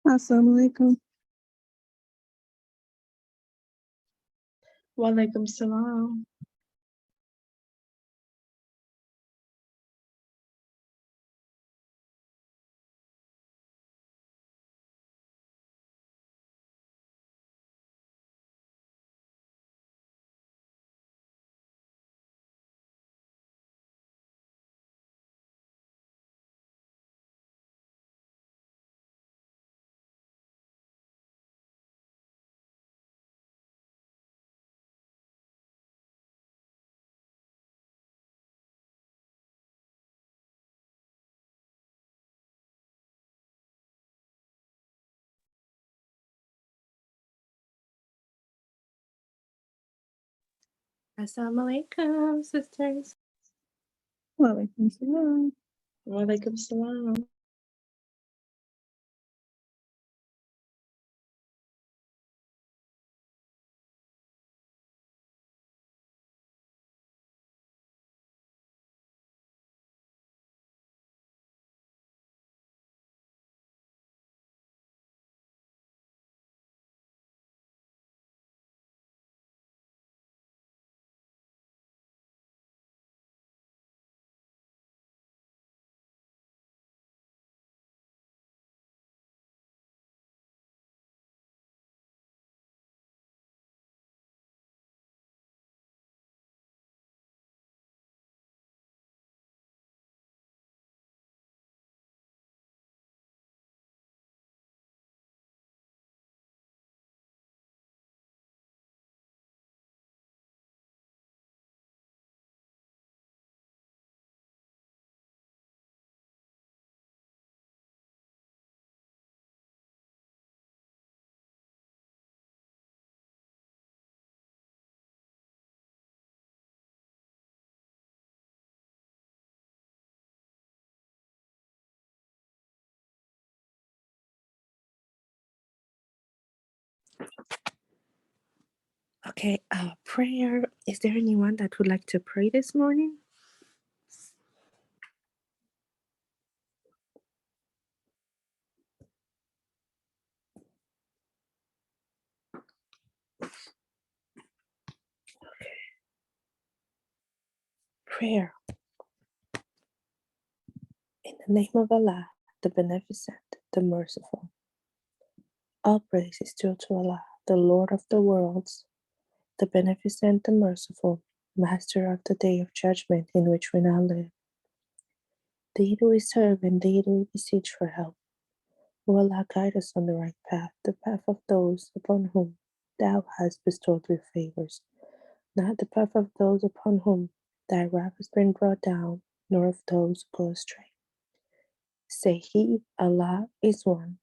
Assalamu alaikum. Wa alaikum salam. Assalamu alaikum, sisters. Wa alaikum salam. Wa alaikum salam. Okay, prayer. Is there anyone that would like to pray this morning? Prayer. In the name of Allah, the Beneficent, the Merciful. All praise is due to Allah, the Lord of the worlds, the Beneficent, the Merciful, Master of the Day of Judgment in which we now live. Thee do we serve and thee do we beseech for help. O Allah, guide us on the right path, the path of those upon whom Thou hast bestowed with favors, not the path of those upon whom Thy wrath has been brought down, nor of those who go astray. Say He, Allah is one.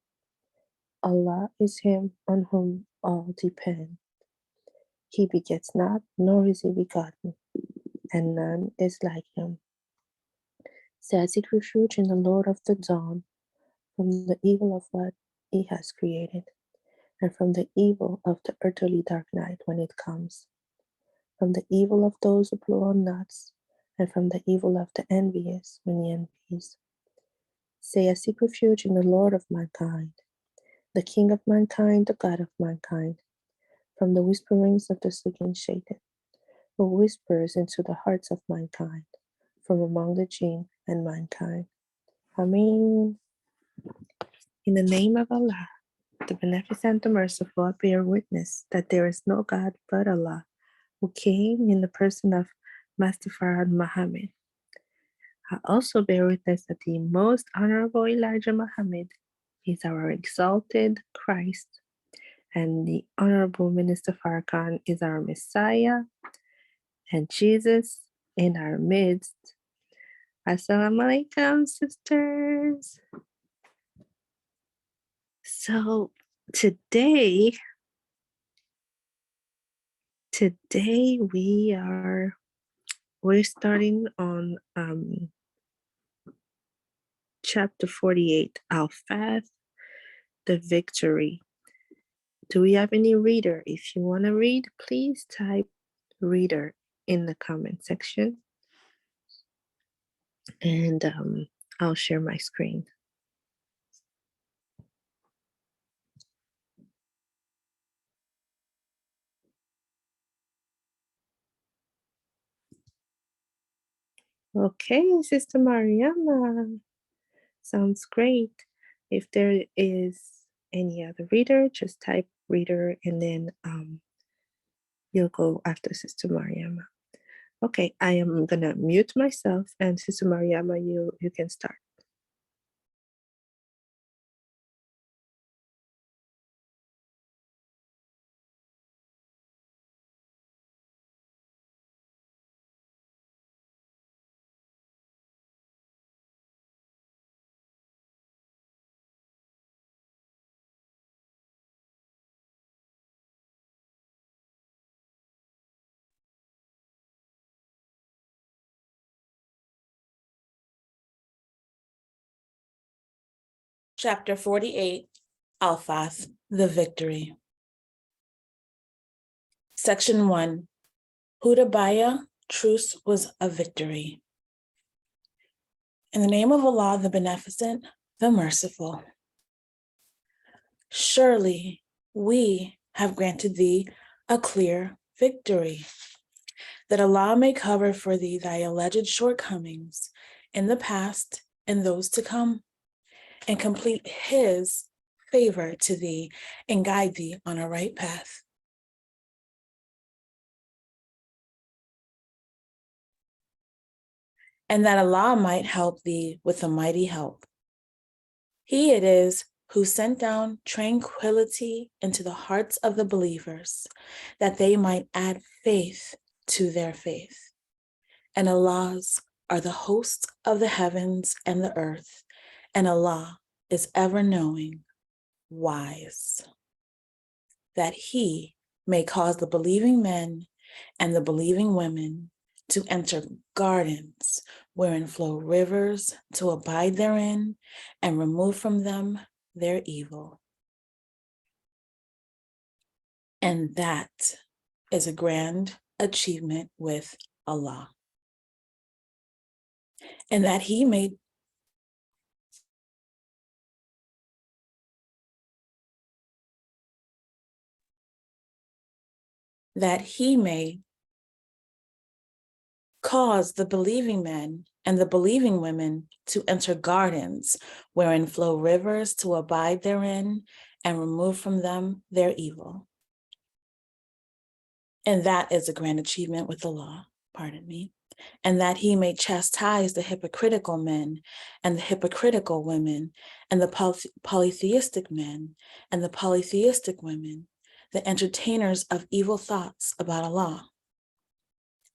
Allah is Him on whom all depend. He begets not, nor is He begotten, and none is like Him. Say, I seek refuge in the Lord of the dawn, from the evil of what He has created, and from the evil of the utterly dark night when it comes, from the evil of those who blow on nuts, and from the evil of the envious when he envies. Say, I seek refuge in the Lord of mankind, the King of mankind, the God of mankind, from the whisperings of the sleeping Shaitan, who whispers into the hearts of mankind, from among the jinn and mankind. Ameen. In the name of Allah, the Beneficent, the Merciful, I bear witness that there is no God but Allah, who came in the person of Master Farad Muhammad. I also bear witness that the most honorable Elijah Muhammad is our exalted Christ, and the honorable Minister Farrakhan is our Messiah, and Jesus in our midst. Assalamu alaikum, sisters. So today we're starting on chapter 48, Al-Fath, the victory. Do we have any reader? If you want to read, please type reader in the comment section, and I'll share my screen. Okay, Sister Mariama. Sounds great. If there is any other reader, just type reader and then you'll go after Sister Mariama. Okay, I am gonna mute myself and Sister Mariama, you can start. Chapter 48, Alphath, the Victory. Section 1, Hudabayah, truce was a victory. In the name of Allah, the Beneficent, the Merciful. Surely we have granted thee a clear victory, that Allah may cover for thee thy alleged shortcomings in the past and those to come, and complete his favor to thee and guide thee on a right path. And that Allah might help thee with a mighty help. He it is who sent down tranquility into the hearts of the believers, that they might add faith to their faith. And Allah's are the hosts of the heavens and the earth, and Allah is ever knowing, wise, that he may cause the believing men and the believing women to enter gardens wherein flow rivers, to abide therein and remove from them their evil. And that is a grand achievement with Allah. And that he may cause the believing men and the believing women to enter gardens wherein flow rivers, to abide therein and remove from them their evil. And that is a grand achievement with Allah, pardon me. And that he may chastise the hypocritical men and the hypocritical women and the polytheistic men and the polytheistic women, the entertainers of evil thoughts about Allah.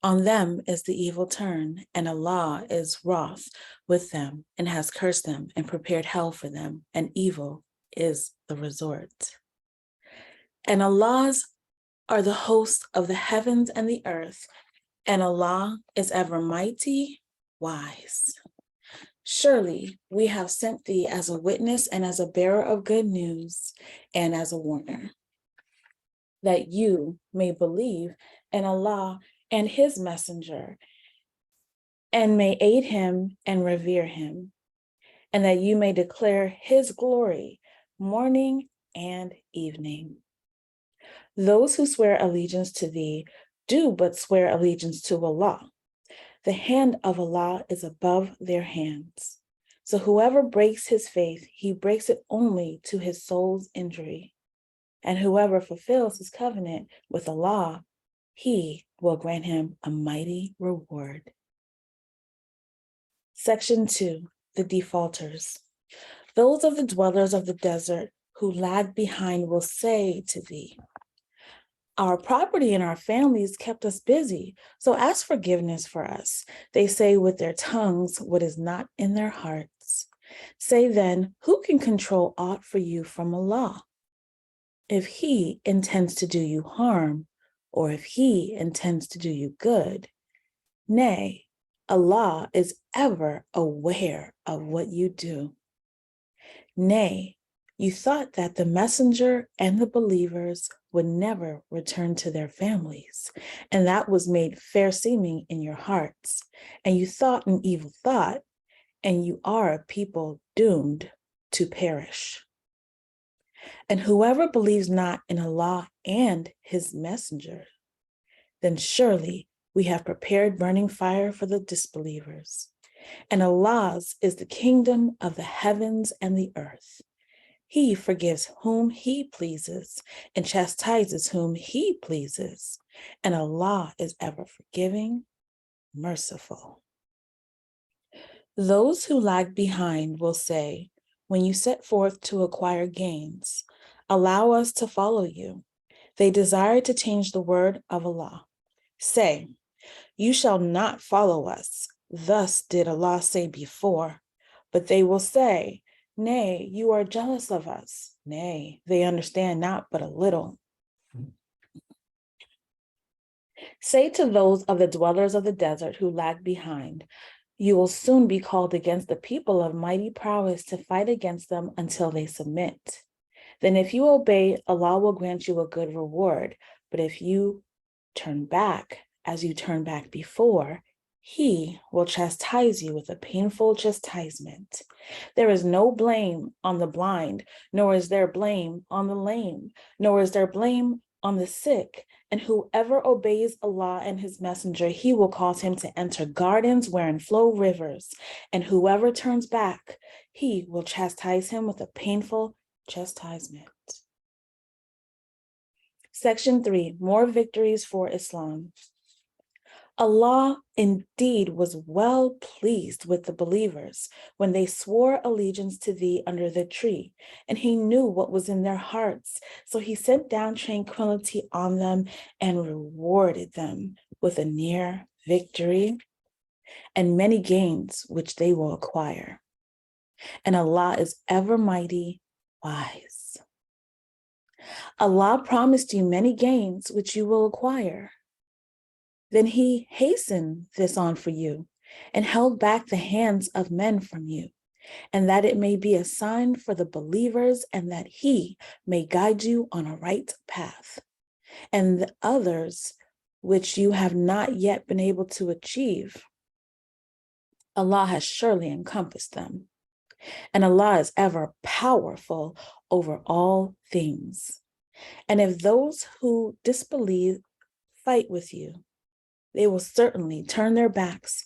On them is the evil turn, and Allah is wroth with them and has cursed them and prepared hell for them, and evil is the resort. And Allah's are the hosts of the heavens and the earth, and Allah is ever mighty, wise. Surely we have sent thee as a witness and as a bearer of good news and as a warner, that you may believe in Allah and his messenger, and may aid him and revere him, and that you may declare his glory morning and evening. Those who swear allegiance to thee do but swear allegiance to Allah. The hand of Allah is above their hands. So whoever breaks his faith, he breaks it only to his soul's injury. And whoever fulfills his covenant with Allah, he will grant him a mighty reward. Section 2, the defaulters. Those of the dwellers of the desert who lag behind will say to thee, our property and our families kept us busy, so ask forgiveness for us. They say with their tongues what is not in their hearts. Say then, who can control aught for you from Allah? If he intends to do you harm, or if he intends to do you good, nay, Allah is ever aware of what you do. Nay, you thought that the messenger and the believers would never return to their families, and that was made fair seeming in your hearts. And you thought an evil thought, and you are a people doomed to perish. And whoever believes not in Allah and his messenger, then surely We have prepared burning fire for the disbelievers. And Allah's is the kingdom of the heavens and the earth. He forgives whom he pleases and chastises whom he pleases. And Allah is ever forgiving, merciful. Those who lag behind will say, when you set forth to acquire gains, allow us to follow you. They desire to change the word of Allah. Say, you shall not follow us. Thus did Allah say before. But they will say, nay, you are jealous of us. Nay, they understand not but a little. Say to those of the dwellers of the desert who lag behind, you will soon be called against the people of mighty prowess to fight against them until they submit. Then if you obey, Allah will grant you a good reward. But if you turn back, as you turned back before, He will chastise you with a painful chastisement. There is no blame on the blind, nor is there blame on the lame, nor is there blame on the sick. And whoever obeys Allah and His messenger, He will cause him to enter gardens wherein flow rivers. And whoever turns back, He will chastise him with a painful chastisement. Section 3, more victories for Islam. Allah indeed was well pleased with the believers when they swore allegiance to thee under the tree, and He knew what was in their hearts. So He sent down tranquility on them and rewarded them with a near victory and many gains which they will acquire. And Allah is ever mighty, wise. Allah promised you many gains which you will acquire. Then He hastened this on for you and held back the hands of men from you, and that it may be a sign for the believers and that He may guide you on a right path. And the others which you have not yet been able to achieve, Allah has surely encompassed them. And Allah is ever powerful over all things. And if those who disbelieve fight with you, they will certainly turn their backs,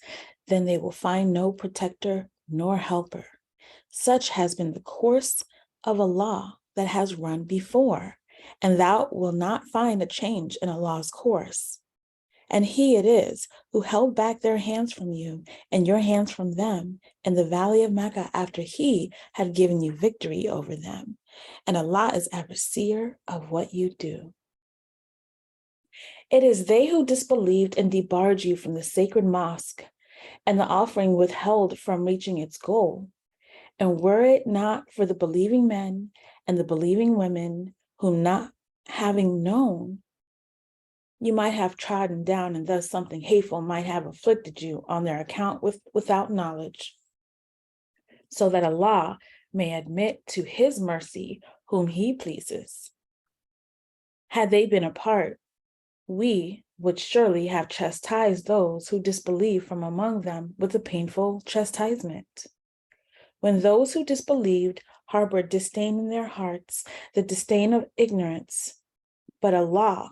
then they will find no protector nor helper. Such has been the course of Allah that has run before, and thou wilt not find a change in Allah's course. And He it is who held back their hands from you and your hands from them in the valley of Mecca after He had given you victory over them. And Allah is ever seer of what you do. It is they who disbelieved and debarred you from the sacred mosque and the offering withheld from reaching its goal. And were it not for the believing men and the believing women whom not having known, you might have trodden down, and thus something hateful might have afflicted you on their account without knowledge, so that Allah may admit to His mercy whom He pleases. Had they been apart, we would surely have chastised those who disbelieve from among them with a painful chastisement. When those who disbelieved harbored disdain in their hearts, the disdain of ignorance, but Allah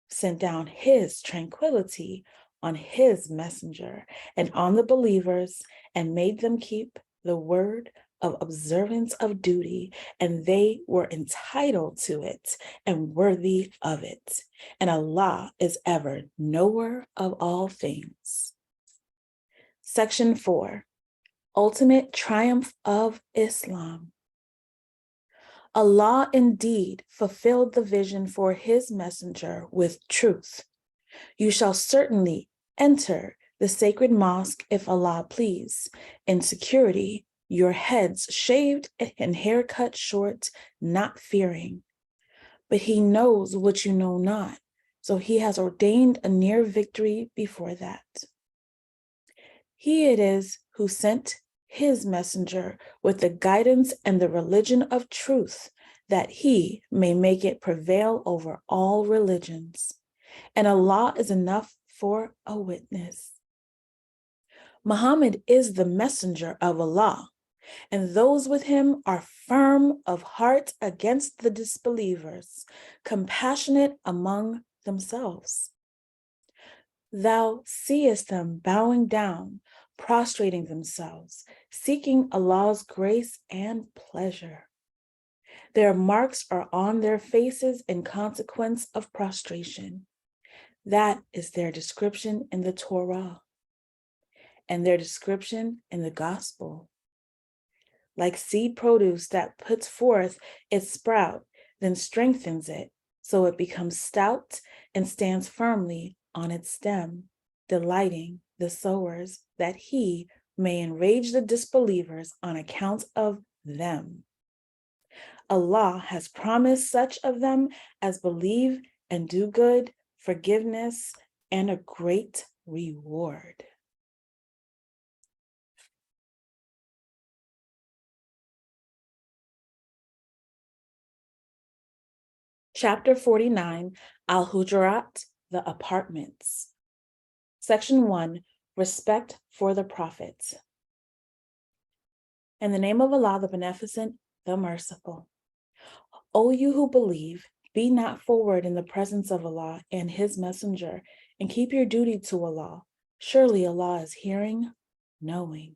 sent down His tranquility on His messenger and on the believers and made them keep the word of observance of duty, and they were entitled to it and worthy of it. And Allah is ever knower of all things. Section 4, ultimate triumph of Islam. Allah indeed fulfilled the vision for His messenger with truth. You shall certainly enter the sacred mosque if Allah please, in security, your heads shaved and hair cut short, not fearing. But He knows what you know not, so He has ordained a near victory before that. He it is who sent His messenger with the guidance and the religion of truth, that He may make it prevail over all religions. And Allah is enough for a witness. Muhammad is the messenger of Allah, and those with him are firm of heart against the disbelievers, compassionate among themselves. Thou seest them bowing down, prostrating themselves, seeking Allah's grace and pleasure. Their marks are on their faces in consequence of prostration. That is their description in the Torah and their description in the gospel. Like seed produce that puts forth its sprout, then strengthens it, so it becomes stout and stands firmly on its stem, delighting the sowers that he may enrage the disbelievers on account of them. Allah has promised such of them as believe and do good, forgiveness, and a great reward. Chapter 49, Al-Hujurat, the Apartments. Section 1, Respect for the Prophet. In the name of Allah, the Beneficent, the Merciful. O you who believe, be not forward in the presence of Allah and His Messenger, and keep your duty to Allah. Surely Allah is hearing, knowing.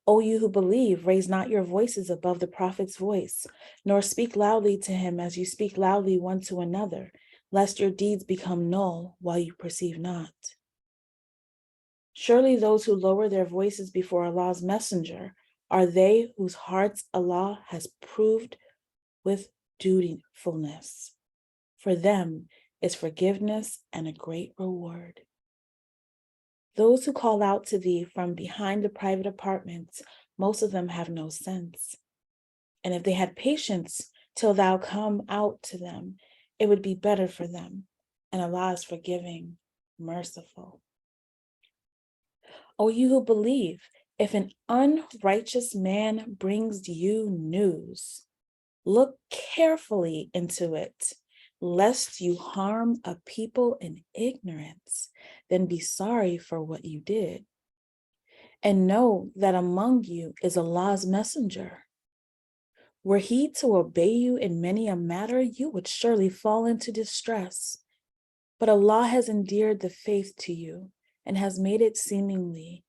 O you who believe, raise not your voices above the Prophet's voice, nor speak loudly to him as you speak loudly one to another, lest your deeds become null while you perceive not. Surely those who lower their voices before Allah's Messenger are they whose hearts Allah has proved with dutifulness. For them is forgiveness and a great reward. Those who call out to thee from behind the private apartments, most of them have no sense. And if they had patience till thou come out to them, it would be better for them. And Allah is forgiving, merciful. O you who believe, if an unrighteous man brings you news, look carefully into it, lest you harm a people in ignorance, then be sorry for what you did. And know that among you is Allah's messenger. Were he to obey you in many a matter, you would surely fall into distress. But Allah has endeared the faith to you and has made it seemly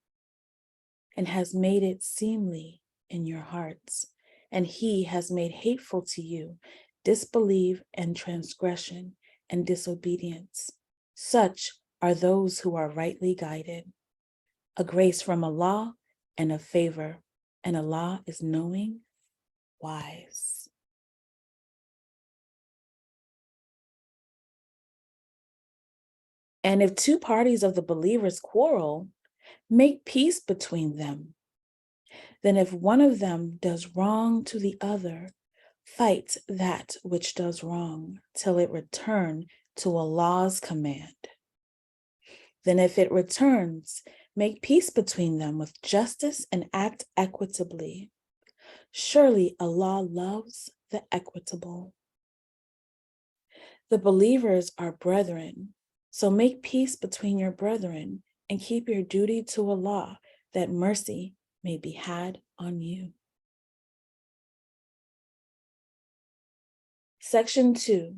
in your hearts. And He has made hateful to you disbelief and transgression and disobedience. Such are those who are rightly guided. A grace from Allah and a favor, and Allah is knowing, wise. And if two parties of the believers quarrel, make peace between them. Then if one of them does wrong to the other, fight that which does wrong till it return to Allah's command. Then if it returns, make peace between them with justice and act equitably. Surely Allah loves the equitable. The believers are brethren, so make peace between your brethren and keep your duty to Allah, that mercy may be had on you. Section 2,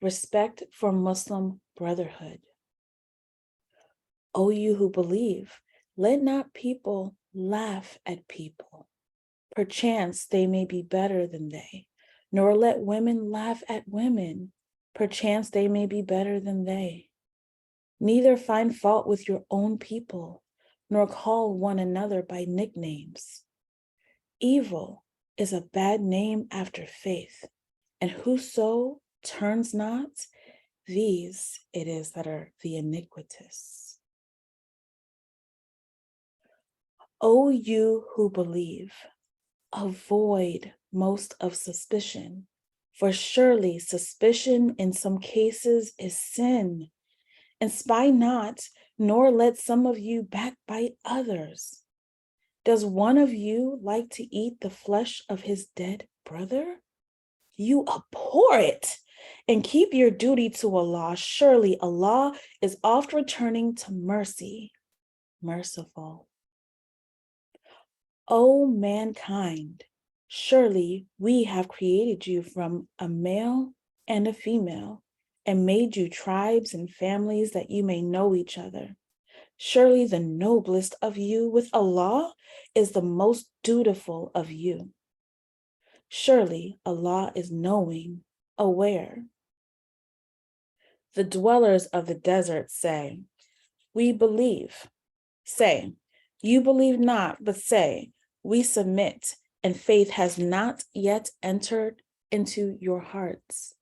Respect for Muslim Brotherhood. O you who believe, let not people laugh at people. Perchance they may be better than they, nor let women laugh at women. Perchance they may be better than they. Neither find fault with your own people, nor call one another by nicknames. Evil is a bad name after faith, and whoso turns not, these it is that are the iniquitous. O you who believe, avoid most of suspicion, for surely suspicion in some cases is sin. And spy not, nor let some of you backbite others. Does one of you like to eat the flesh of his dead brother? You abhor it and keep your duty to Allah. Surely Allah is oft returning to mercy, merciful. O mankind, surely we have created you from a male and a female and made you tribes and families that you may know each other. Surely the noblest of you with Allah is the most dutiful of you. Surely Allah is knowing, aware. The dwellers of the desert say, we believe. Say, you believe not, but say, we submit, and faith has not yet entered into your hearts.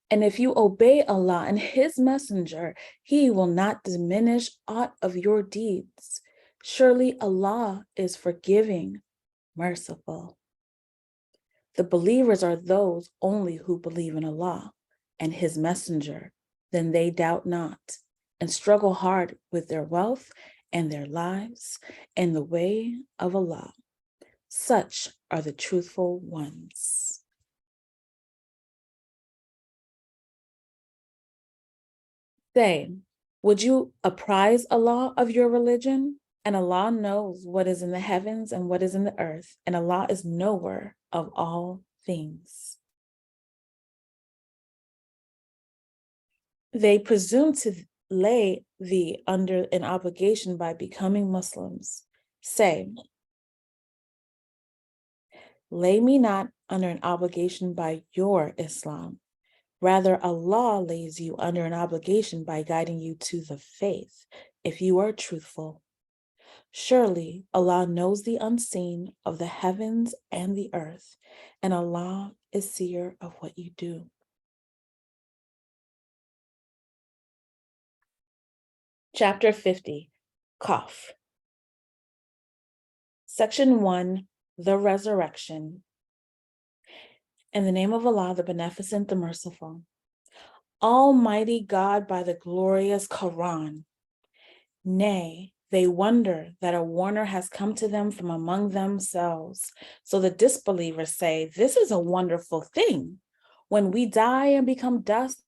And if you obey Allah and His messenger, He will not diminish aught of your deeds. Surely Allah is forgiving, merciful. The believers are those only who believe in Allah and His messenger. Then they doubt not and struggle hard with their wealth and their lives in the way of Allah. Such are the truthful ones. Say, would you apprise Allah of your religion? And Allah knows what is in the heavens and what is in the earth, and Allah is knower of all things. They presume to lay thee under an obligation by becoming Muslims. Say, lay me not under an obligation by your Islam. Rather, Allah lays you under an obligation by guiding you to the faith, if you are truthful. Surely Allah knows the unseen of the heavens and the earth, and Allah is seer of what you do. Chapter 50, Qaf. Section 1, the Resurrection. In the name of Allah, the Beneficent, the Merciful. Almighty God, by the glorious Quran. Nay, they wonder that a warner has come to them from among themselves. So the disbelievers say, this is a wonderful thing. When we die and become dust,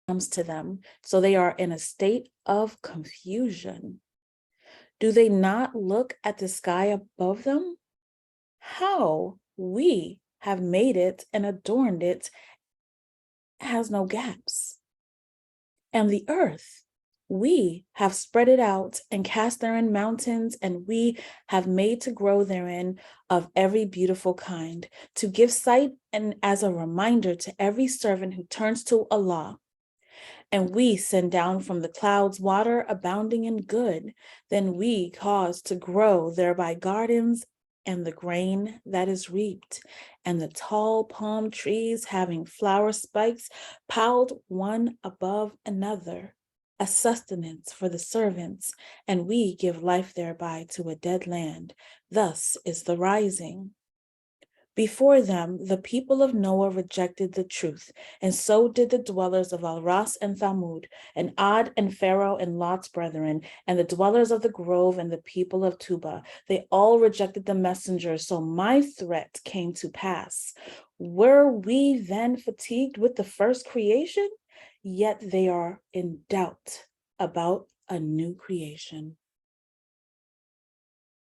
comes to them, so they are in a state of confusion. Do they not look at the sky above them? How we have made it and adorned it has no gaps. And the earth, we have spread it out and cast therein mountains, and we have made to grow therein of every beautiful kind, to give sight and as a reminder to every servant who turns to Allah. And we send down from the clouds water abounding in good. Then we cause to grow thereby gardens and the grain that is reaped, and the tall palm trees having flower spikes piled one above another, a sustenance for the servants, and we give life thereby to a dead land. Thus is the rising. Before them, the people of Noah rejected the truth, and so did the dwellers of Al-Ras and Thamud, and Ad and Pharaoh and Lot's brethren, and the dwellers of the grove and the people of Tuba. They all rejected the messenger, so my threat came to pass. Were we then fatigued with the first creation? Yet they are in doubt about a new creation.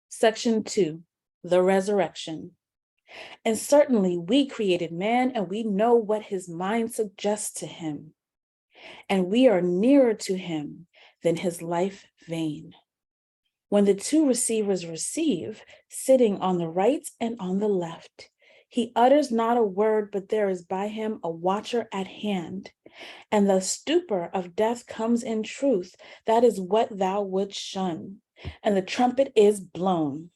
Section 2, the Resurrection. And certainly we created man, and we know what his mind suggests to him. And we are nearer to him than his life vein. When the two receivers receive, sitting on the right and on the left, he utters not a word, but there is by him a watcher at hand. And the stupor of death comes in truth. That is what thou wouldst shun. And the trumpet is blown.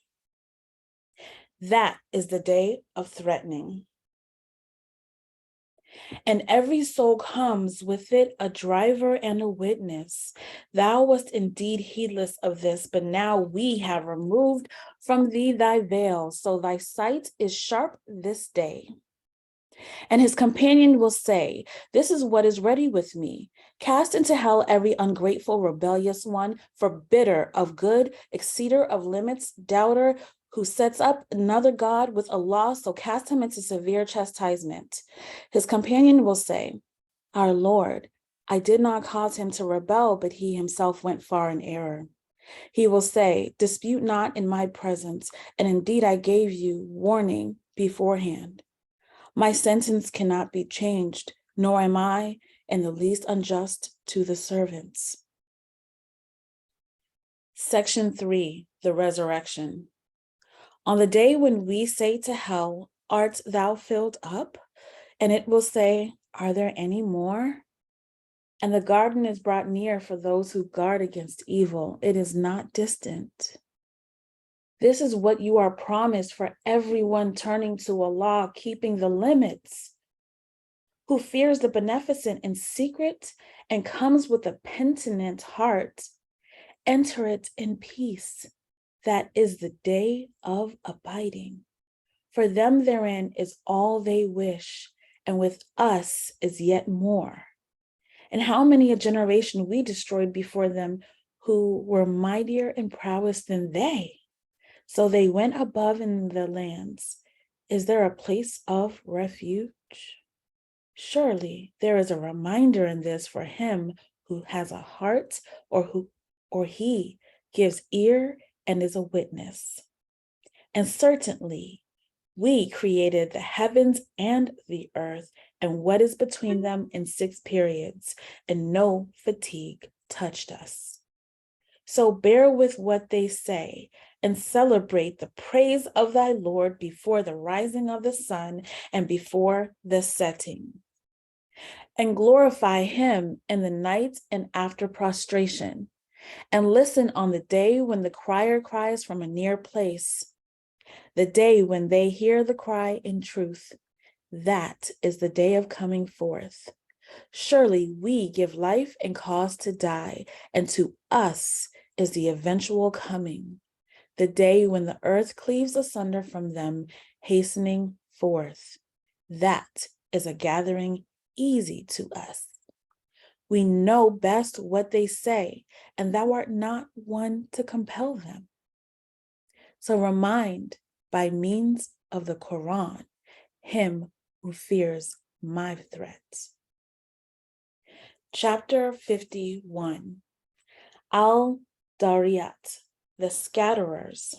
That is the day of threatening. And every soul comes with it a driver and a witness. Thou wast indeed heedless of this, but now we have removed from thee thy veil, so thy sight is sharp this day. And his companion will say, this is what is ready with me. Cast into hell every ungrateful, rebellious one, forbitter of good, exceeder of limits, doubter, who sets up another God with Allah, so cast him into severe chastisement. His companion will say, our Lord, I did not cause him to rebel, but he himself went far in error. He will say, dispute not in my presence, and indeed I gave you warning beforehand. My sentence cannot be changed, nor am I in the least unjust to the servants. Section 3, the resurrection. On the day when we say to hell, art thou filled up? And it will say, are there any more? And the garden is brought near for those who guard against evil. It is not distant. This is what you are promised for everyone turning to Allah, keeping the limits, who fears the beneficent in secret and comes with a penitent heart. Enter it in peace. That is the day of abiding. For them therein is all they wish, and with us is yet more. And how many a generation we destroyed before them who were mightier in prowess than they. So they went above in the lands. Is there a place of refuge? Surely there is a reminder in this for him who has a heart or he gives ear and is a witness. And certainly we created the heavens and the earth and what is between them in 6 periods, and no fatigue touched us. So bear with what they say and celebrate the praise of thy Lord before the rising of the sun and before the setting. And glorify him in the night and after prostration. And listen on the day when the crier cries from a near place. The day when they hear the cry in truth. That is the day of coming forth. Surely we give life and cause to die, and to us is the eventual coming, the day when the earth cleaves asunder from them, hastening forth. That is a gathering easy to us. We know best what they say, and thou art not one to compel them. So remind by means of the Quran him who fears my threats. Chapter 51, Al-Dariyat, the Scatterers.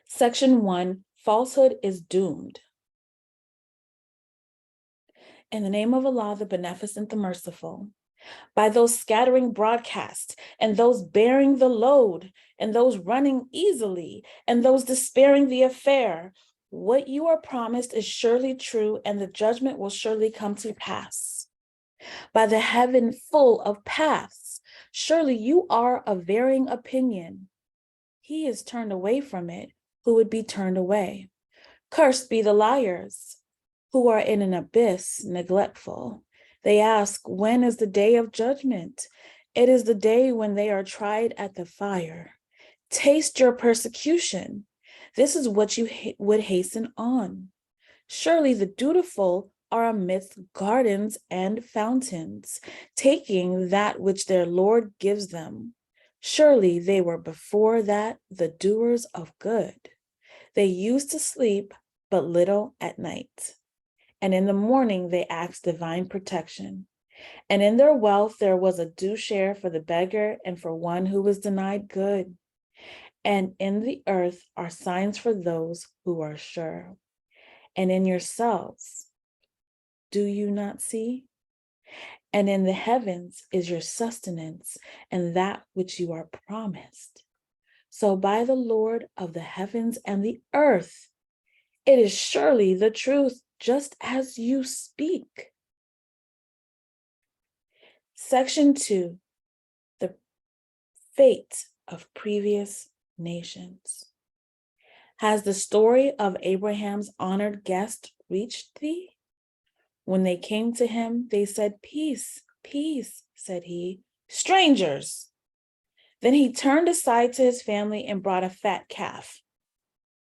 Section 1, Falsehood is Doomed. In the name of Allah, the Beneficent, the Merciful, by those scattering broadcasts, and those bearing the load, and those running easily, and those despairing the affair, what you are promised is surely true, and the judgment will surely come to pass. By the heaven full of paths, surely you are of varying opinion. He is turned away from it who would be turned away. Cursed be the liars who are in an abyss neglectful. They ask, when is the day of judgment? It is the day when they are tried at the fire. Taste your persecution. This is what you would hasten on. Surely the dutiful are amidst gardens and fountains, taking that which their Lord gives them. Surely they were before that the doers of good. They used to sleep but little at night. And in the morning they asked divine protection. And in their wealth there was a due share for the beggar and for one who was denied good. And in the earth are signs for those who are sure. And in yourselves, do you not see? And in the heavens is your sustenance and that which you are promised. So by the Lord of the heavens and the earth, it is surely the truth, just as you speak. Section 2, the fate of previous nations. Has the story of Abraham's honored guest reached thee? When they came to him, they said, peace, peace, said he, strangers. Then he turned aside to his family and brought a fat calf.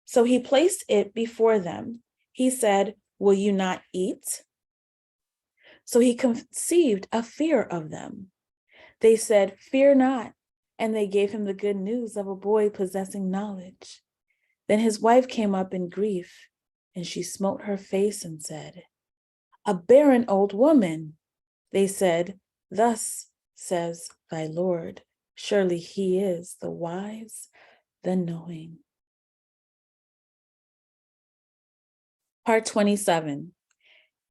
So he placed it before them. He said, will you not eat? So he conceived a fear of them. They said, fear not. And they gave him the good news of a boy possessing knowledge. Then his wife came up in grief, and she smote her face and said, a barren old woman, They said, "Thus says thy Lord, surely he is the wise, the knowing." Part 27.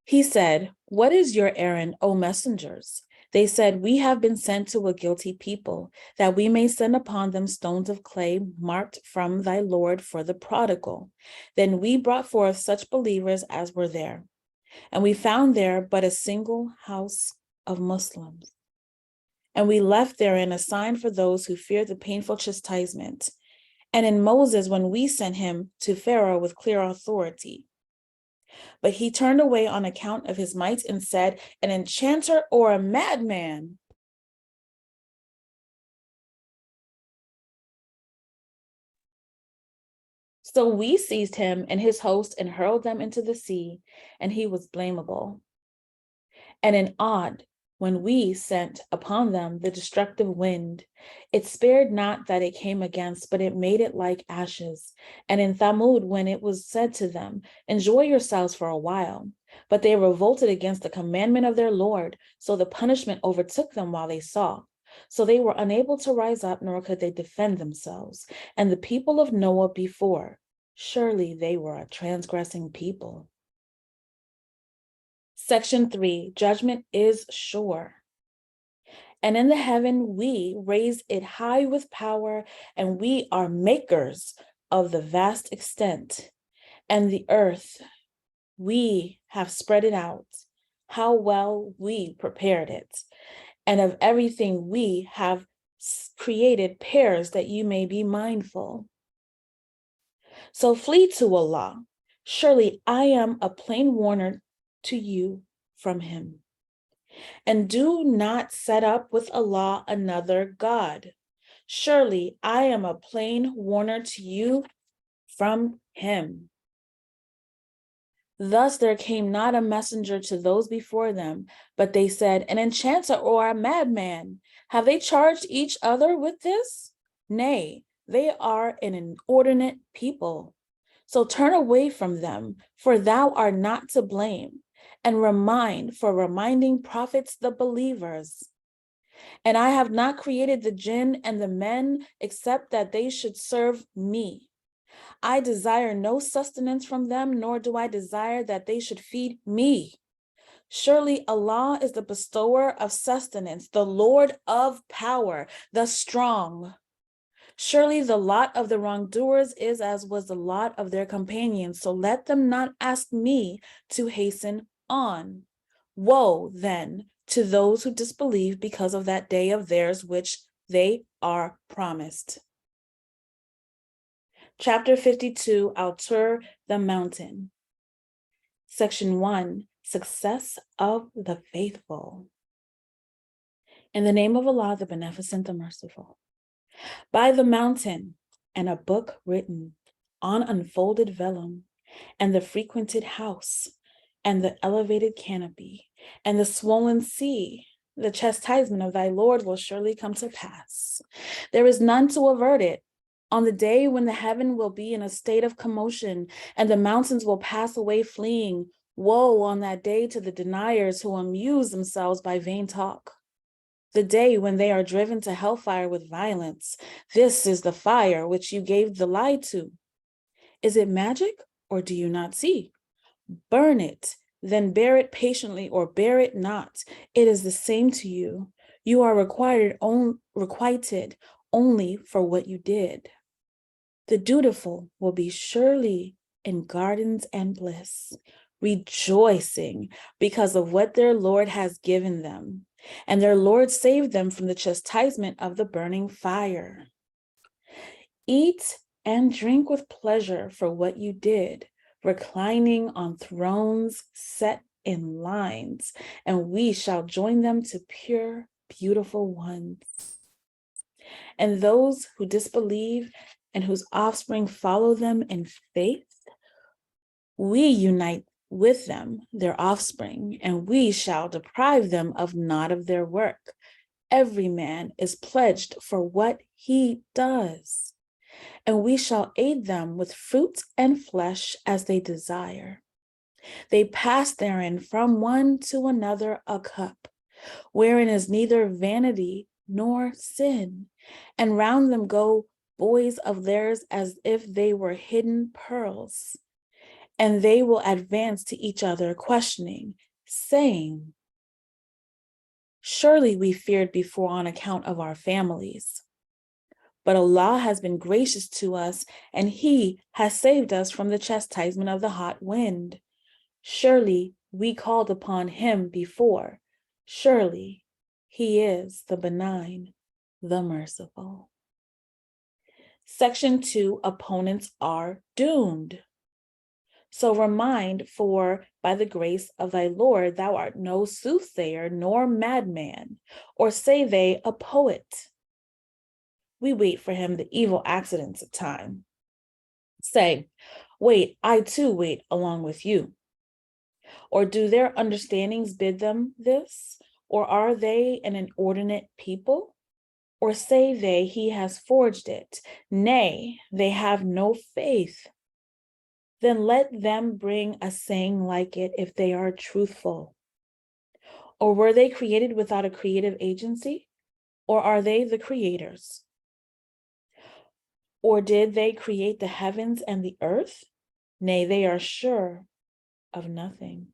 He said, "What is your errand, O messengers?" They said, "We have been sent to a guilty people, that we may send upon them stones of clay marked from thy Lord for the prodigal." Then we brought forth such believers as were there, and we found there but a single house of Muslims. And we left therein a sign for those who feared the painful chastisement. And in Moses, when we sent him to Pharaoh with clear authority. But he turned away on account of his might and said, "An enchanter or a madman." So we seized him and his host and hurled them into the sea, and he was blamable. And in Ad, when we sent upon them the destructive wind, it spared not that it came against, but it made it like ashes. And in Thamud, when it was said to them, "Enjoy yourselves for a while," but they revolted against the commandment of their Lord, so the punishment overtook them while they saw. So they were unable to rise up, nor could they defend themselves. And the people of Noah before, surely they were a transgressing people. Section 3, judgment is sure. And in the heaven we raise it high with power, and we are makers of the vast extent. And the earth, we have spread it out, how well we prepared it. And of everything we have created pairs that you may be mindful. So flee to Allah. Surely I am a plain warner to you from him. And do not set up with Allah another God. Surely I am a plain warner to you from him. Thus there came not a messenger to those before them, but they said, "An enchanter or a madman. Have they charged each other with this? Nay, they are an inordinate people. So turn away from them, for thou art not to blame, and remind, for reminding profits the believers. And I have not created the jinn and the men except that they should serve me. I desire no sustenance from them, nor do I desire that they should feed me. Surely Allah is the bestower of sustenance, the Lord of power, the strong. Surely the lot of the wrongdoers is as was the lot of their companions, so let them not ask me to hasten on. Woe, then, to those who disbelieve because of that day of theirs which they are promised. Chapter 52, Al-Tur, the Mountain. Section 1, Success of the Faithful. In the name of Allah, the Beneficent, the Merciful. By the mountain, and a book written on unfolded vellum, and the frequented house, and the elevated canopy, and the swollen sea, the chastisement of thy Lord will surely come to pass. There is none to avert it. On the day when the heaven will be in a state of commotion, and the mountains will pass away fleeing, woe on that day to the deniers who amuse themselves by vain talk. The day when they are driven to hellfire with violence. This is the fire which you gave the lie to. Is it magic, or do you not see? Burn it, then bear it patiently, or bear it not. It is the same to you. You are requited only for what you did. The dutiful will be surely in gardens and bliss, rejoicing because of what their Lord has given them, and their Lord saved them from the chastisement of the burning fire. Eat and drink with pleasure for what you did, reclining on thrones set in lines, and we shall join them to pure, beautiful ones. And those who disbelieve and whose offspring follow them in faith, we unite with them, their offspring, and we shall deprive them of naught of their work. Every man is pledged for what he does, and we shall aid them with fruit and flesh as they desire. They pass therein from one to another a cup, wherein is neither vanity nor sin, and round them go boys of theirs as if they were hidden pearls. And they will advance to each other, questioning, saying, surely we feared before on account of our families. But Allah has been gracious to us, and He has saved us from the chastisement of the hot wind. Surely we called upon Him before. Surely He is the benign, the merciful. Section 2, opponents are doomed. So remind, for by the grace of thy Lord, thou art no soothsayer nor madman, or say they, a poet. We wait for him the evil accidents of time. Say, wait, I too wait along with you. Or do their understandings bid them this? Or are they an inordinate people? Or say they, he has forged it? Nay, they have no faith. Then let them bring a saying like it if they are truthful. Or were they created without a creative agency? Or are they the creators? Or did they create the heavens and the earth? Nay, they are sure of nothing.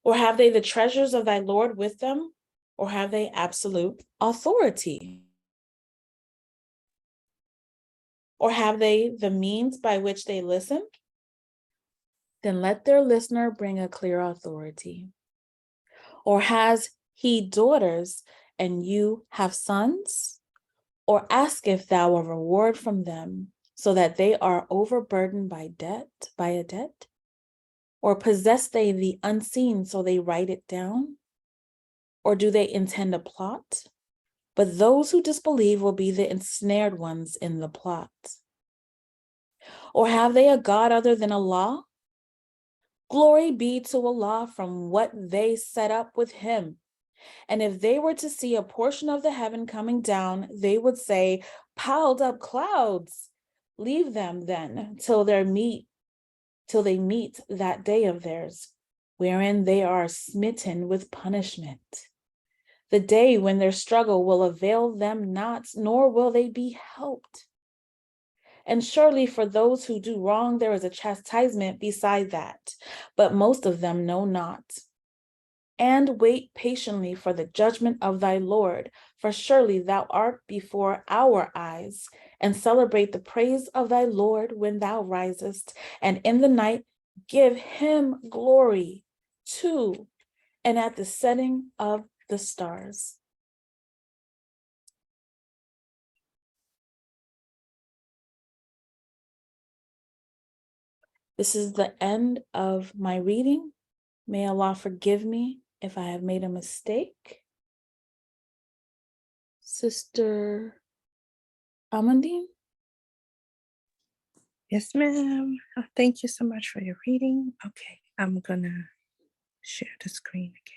Or have they the treasures of thy Lord with them? Or have they absolute authority? Or have they the means by which they listen? Then let their listener bring a clear authority. Or has he daughters and you have sons? Or asketh thou a reward from them, so that they are overburdened by a debt? Or possess they the unseen, so they write it down? Or do they intend a plot? But those who disbelieve will be the ensnared ones in the plot. Or have they a God other than Allah? Glory be to Allah from what they set up with him. And if they were to see a portion of the heaven coming down, they would say, piled up clouds. Leave them then till they meet that day of theirs, wherein they are smitten with punishment. The day when their struggle will avail them not, nor will they be helped. And surely for those who do wrong, there is a chastisement beside that, but most of them know not. And wait patiently for the judgment of thy Lord, for surely thou art before our eyes, and celebrate the praise of thy Lord when thou risest, and in the night give him glory too, and at the setting of the stars. This is the end of my reading. May Allah forgive me if I have made a mistake. Sister Amandine? Yes, ma'am. Thank you so much for your reading. Okay, I'm gonna share the screen again.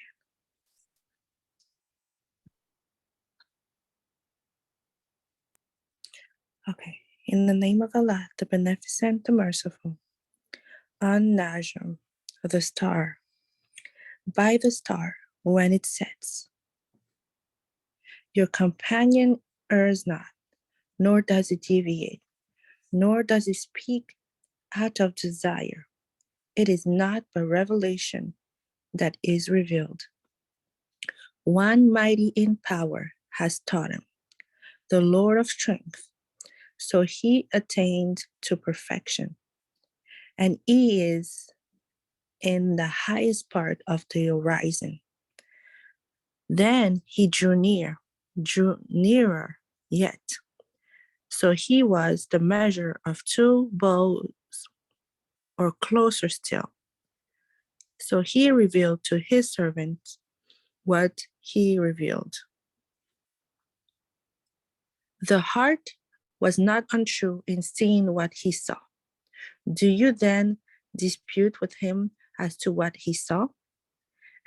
Okay, in the name of Allah, the Beneficent, the Merciful, An-Najm, the star. By the star, when it sets, your companion errs not, nor does it deviate, nor does it speak out of desire. It is not but revelation that is revealed. One mighty in power has taught him, the Lord of strength, so he attained to perfection. And he is in the highest part of the horizon. Then he drew nearer yet. So he was the measure of 2 bows, or closer still. So he revealed to his servants what he revealed. The heart was not untrue in seeing what he saw. Do you then dispute with him as to what he saw?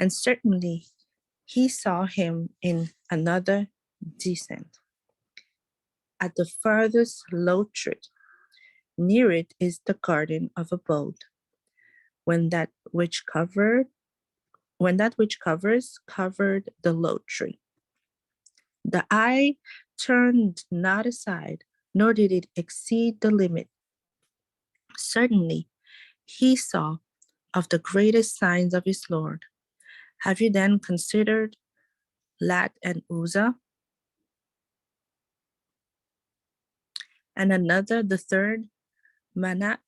And certainly he saw him in another descent. At the farthest low tree, near it is the garden of abode. When that which when that which covers covered the low tree. The eye turned not aside, nor did it exceed the limit. Certainly, he saw of the greatest signs of his Lord. Have you then considered Lat and Uzzah? And another, the third, Manat?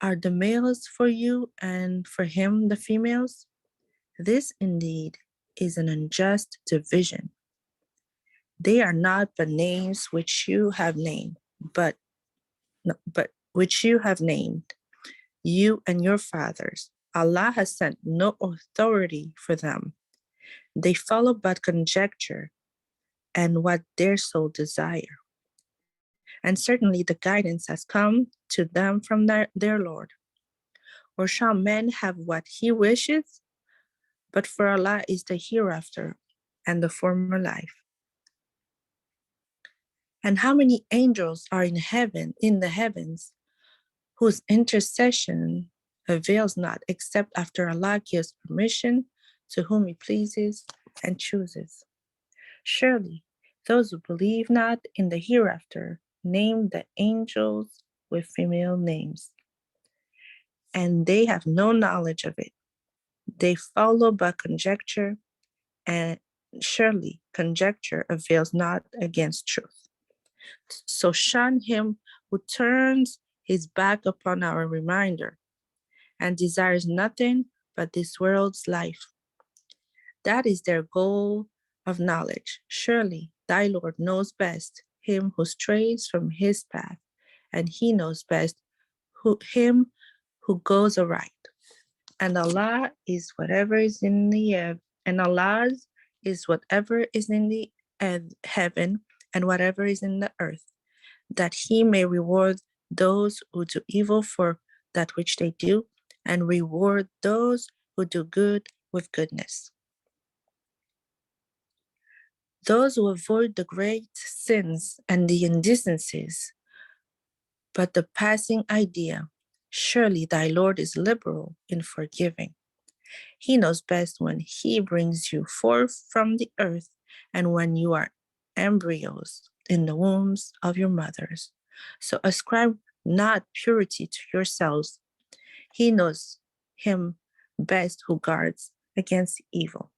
Are the males for you and for him the females? This indeed is an unjust division. They are not but names which you have named, but which you have named, you and your fathers. Allah has sent no authority for them. They follow but conjecture and what their soul desire. And certainly the guidance has come to them from their Lord. Or shall man have what he wishes? But for Allah is the hereafter and the former life. And how many angels are in the heavens, whose intercession avails not except after Allah gives permission to whom he pleases and chooses. Surely those who believe not in the hereafter name the angels with female names, and they have no knowledge of it. They follow but conjecture, and surely conjecture avails not against truth. So shun him who turns his back upon our reminder and desires nothing but this world's life. That is their goal of knowledge. Surely thy Lord knows best him who strays from his path, and he knows best him who goes aright. And Allah is whatever is in the air, and Allah's is whatever is in the heaven and whatever is in the earth, that he may reward those who do evil for that which they do, and reward those who do good with goodness. Those who avoid the great sins and the indecencies, but the passing idea, surely thy Lord is liberal in forgiving. He knows best when he brings you forth from the earth and when you are embryos in the wombs of your mothers. So ascribe not purity to yourselves. He knows him best who guards against evil.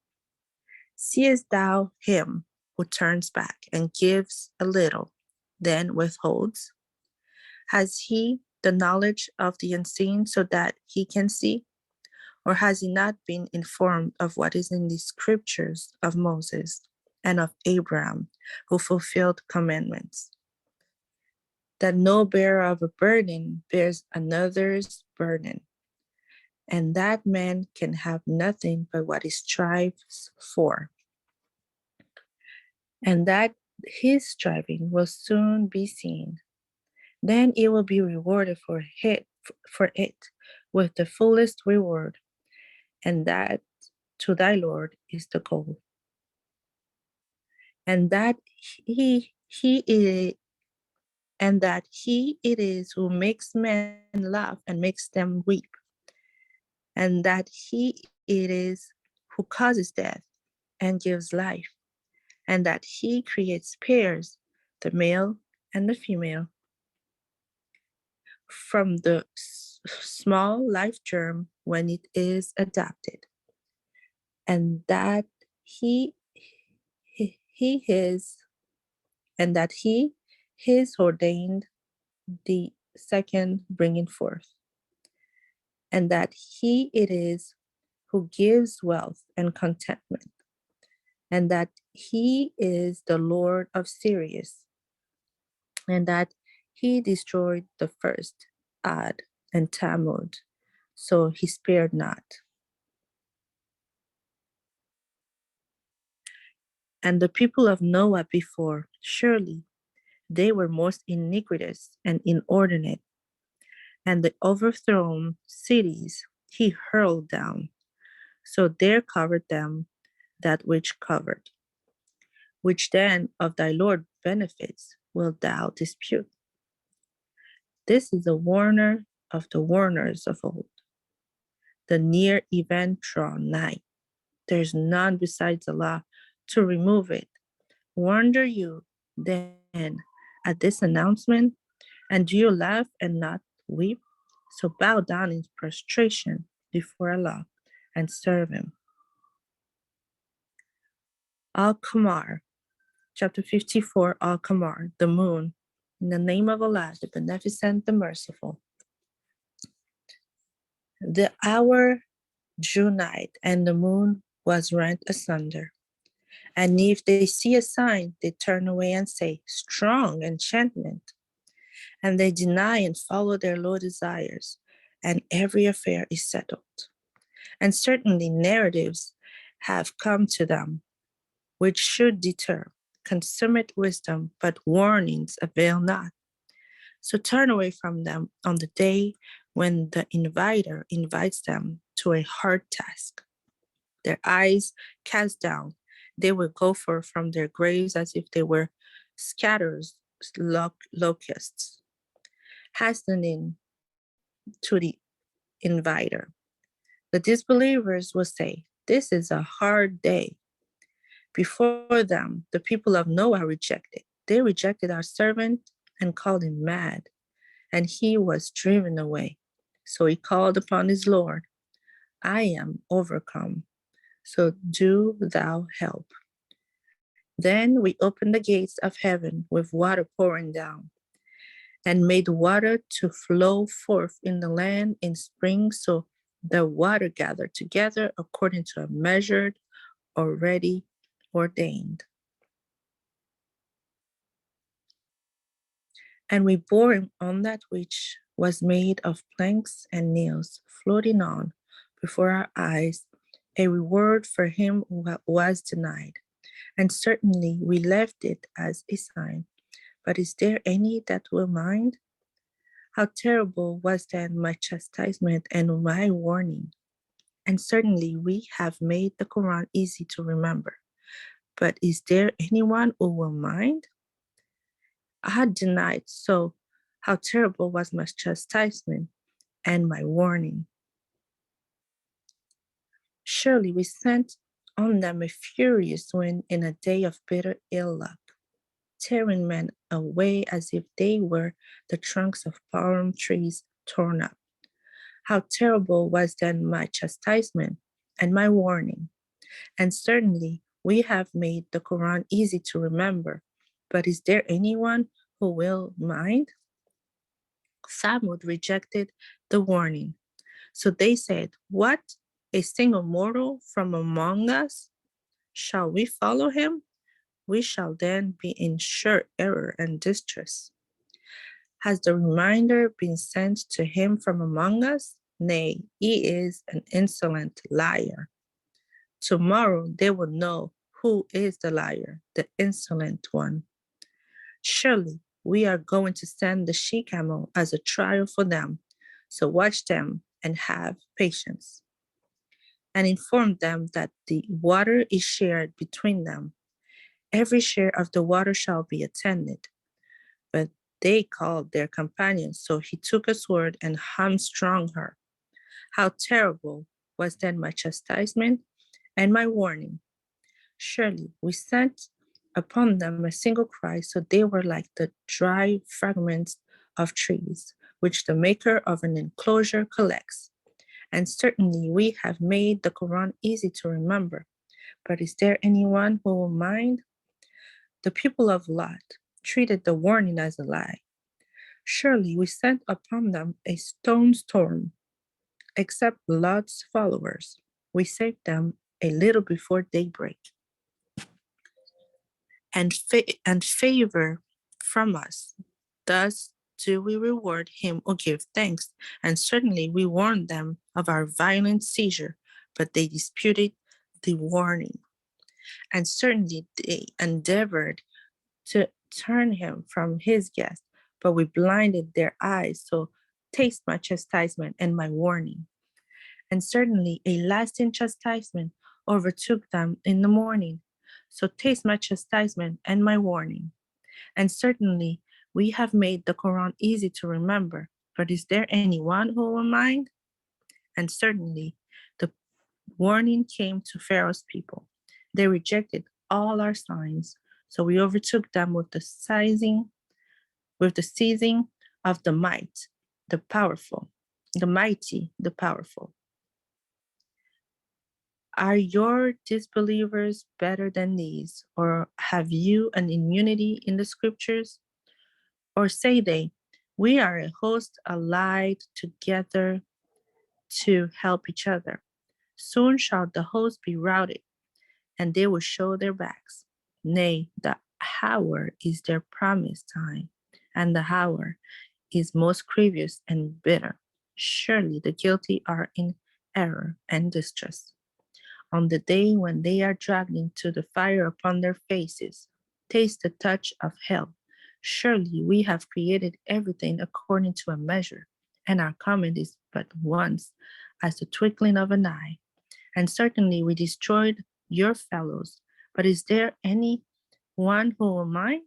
Seest thou him who turns back and gives a little, then withholds? Has he the knowledge of the unseen so that he can see? Or has he not been informed of what is in the scriptures of Moses and of Abraham, who fulfilled commandments? That no bearer of a burden bears another's burden, and that man can have nothing but what he strives for, and that his striving will soon be seen. Then it will be rewarded for it with the fullest reward, and that to thy Lord is the goal. And that he it is who makes men laugh and makes them weep, and that he it is who causes death and gives life, and that he creates pairs, the male and the female, from the small life germ when it is adopted, and that he is ordained the second bringing forth, and that he it is who gives wealth and contentment, and that he is the Lord of Sirius, and that he destroyed the first Ad and Tammuz, so he spared not. And the people of Noah before, surely they were most iniquitous and inordinate, and the overthrown cities he hurled down, so there covered them that which covered. Which then of thy Lord benefits wilt thou dispute? This is a warner of the warners of old. the near event draw nigh. There is none besides Allah to remove it. Wonder you then at this announcement, and do you laugh and not weep? So bow down in prostration before Allah and serve Him. Al-Qamar, chapter 54, Al-Qamar, the moon. In the name of Allah, the Beneficent, the Merciful. The hour drew night, and the moon was rent asunder. And if they see a sign, they turn away and say, strong enchantment. And they deny and follow their low desires, and every affair is settled. And certainly narratives have come to them, which should deter, consummate wisdom, but warnings avail not. So turn away from them on the day when the inviter invites them to a hard task. Their eyes cast down, they will go forth from their graves as if they were scattered locusts, hastening to the inviter. The disbelievers will say, this is a hard day. Before them, the people of Noah rejected. They rejected our servant and called him mad, and he was driven away. So he called upon his Lord, I am overcome, so do thou help. Then we opened the gates of heaven with water pouring down, and made water to flow forth in the land in spring, so the water gathered together according to a measure already ordained. And we bore him on that which was made of planks and nails, floating on before our eyes, a reward for him who was denied. And certainly we left it as a sign. But is there any that will mind? How terrible was then my chastisement and my warning? And certainly we have made the Quran easy to remember. But is there anyone who will mind? I had denied, so how terrible was my chastisement and my warning. Surely we sent on them a furious wind in a day of bitter ill luck, tearing men away as if they were the trunks of palm trees torn up. How terrible was then my chastisement and my warning. And certainly we have made the Quran easy to remember, but is there anyone who will mind? Thamud rejected the warning. So they said, what? A single mortal from among us? Shall we follow him? We shall then be in sure error and distress. Has the reminder been sent to him from among us? Nay, he is an insolent liar. Tomorrow they will know who is the liar, the insolent one. Surely we are going to send the she-camel as a trial for them. So watch them and have patience. And inform them that the water is shared between them. Every share of the water shall be attended. But they called their companion, so he took a sword and hamstrung her. How terrible was then my chastisement and my warning. Surely we sent upon them a single cry, so they were like the dry fragments of trees, which the maker of an enclosure collects. And certainly we have made the Quran easy to remember. But is there anyone who will mind? The people of Lot treated the warning as a lie. Surely we sent upon them a stone storm. Except Lot's followers, we saved them a little before daybreak. And favor from us. Thus do we reward him who gives thanks. And certainly we warned them of our violent seizure, but they disputed the warning. And certainly they endeavored to turn him from his guest, but we blinded their eyes, so taste my chastisement and my warning. And certainly a lasting chastisement overtook them in the morning, so taste my chastisement and my warning. And certainly we have made the Quran easy to remember, but is there anyone who will mind? And certainly the warning came to Pharaoh's people. They rejected all our signs, so we overtook them with the seizing of the might, the powerful, the mighty, the powerful. Are your disbelievers better than these? Or have you an immunity in the scriptures? Or say they, we are a host allied together to help each other. Soon shall the host be routed, and they will show their backs. Nay, the hour is their promised time, and the hour is most grievous and bitter. Surely the guilty are in error and distress. On the day when they are dragged into the fire upon their faces, taste the touch of hell. Surely we have created everything according to a measure, and our comment is but once, as the twinkling of an eye. And certainly we destroyed your fellows, but is there any one who will mind?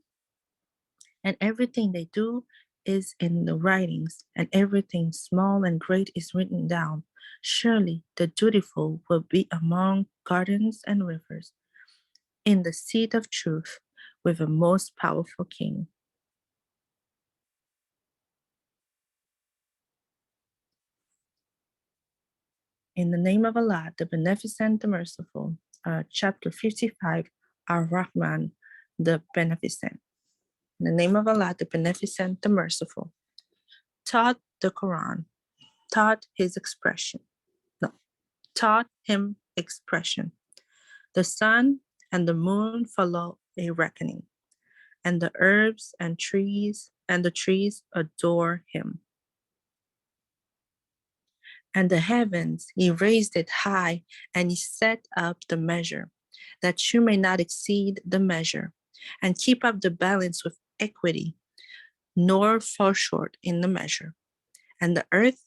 And everything they do is in the writings, and everything small and great is written down. Surely the dutiful will be among gardens and rivers, in the seat of truth, with a most powerful king. In the name of Allah, the Beneficent, the Merciful, chapter 55, Ar-Rahman, the Beneficent. In the name of Allah, the Beneficent, the Merciful. Taught the Quran, taught him expression. The sun and the moon follow a reckoning, and the herbs and the trees adore him. And the heavens, he raised it high, and he set up the measure, that you may not exceed the measure, and keep up the balance with equity, nor fall short in the measure. And the earth,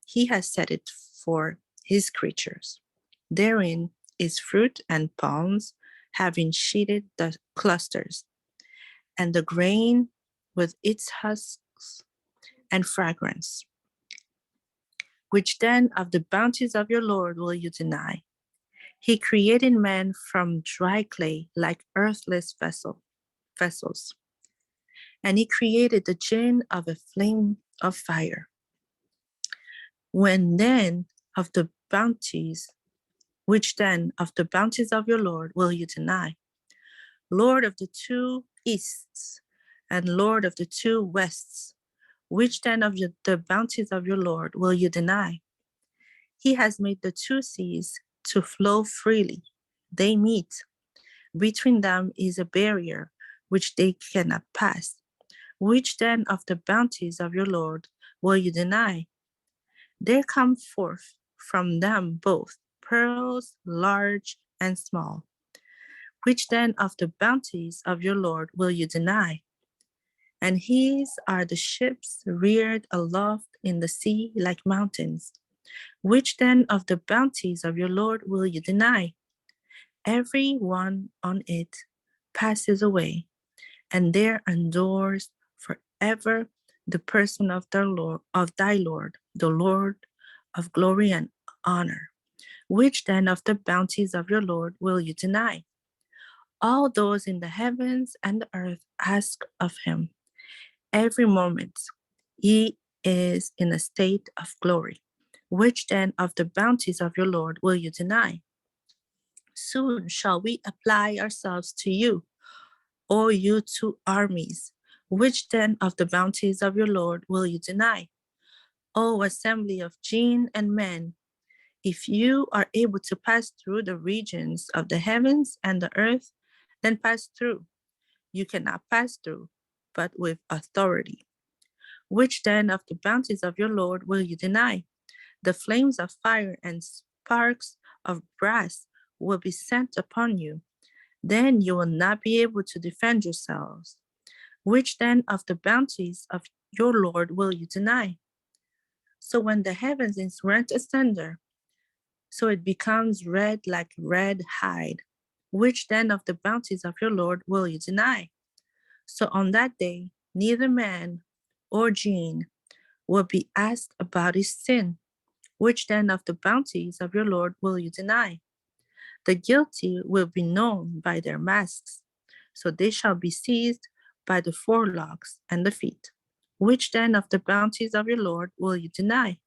he has set it for his creatures. Therein is fruit and palms, having sheeted the clusters, and the grain with its husks and fragrance. Which then of the bounties of your Lord will you deny? He created man from dry clay like earthless vessels, and he created the jinn of a flame of fire. When then of the bounties, which then of the bounties of your Lord will you deny? Lord of the two easts and Lord of the two wests, which then of the bounties of your Lord will you deny? He has made the two seas to flow freely. They meet. Between them is a barrier which they cannot pass. Which then of the bounties of your Lord will you deny? There come forth from them both pearls large and small. Which then of the bounties of your Lord will you deny? And his are the ships reared aloft in the sea like mountains. Which then of the bounties of your Lord will you deny? Every one on it passes away, and there endures forever the person of thy Lord, the Lord of glory and honor. Which then of the bounties of your Lord will you deny? All those in the heavens and the earth ask of him. Every moment he is in a state of glory. Which then of the bounties of your Lord will you deny? Soon shall we apply ourselves to you, O you two armies. Which then of the bounties of your Lord will you deny? O assembly of jinn and men, if you are able to pass through the regions of the heavens and the earth, then pass through. You cannot pass through, but with authority. Which then of the bounties of your Lord will you deny? The flames of fire and sparks of brass will be sent upon you. Then you will not be able to defend yourselves. Which then of the bounties of your Lord will you deny? So when the heavens is rent asunder, so it becomes red like red hide. Which then of the bounties of your Lord will you deny? So on that day, neither man or jinn will be asked about his sin. Which then of the bounties of your Lord will you deny? The guilty will be known by their masks, so they shall be seized by the forelocks and the feet. Which then of the bounties of your Lord will you deny?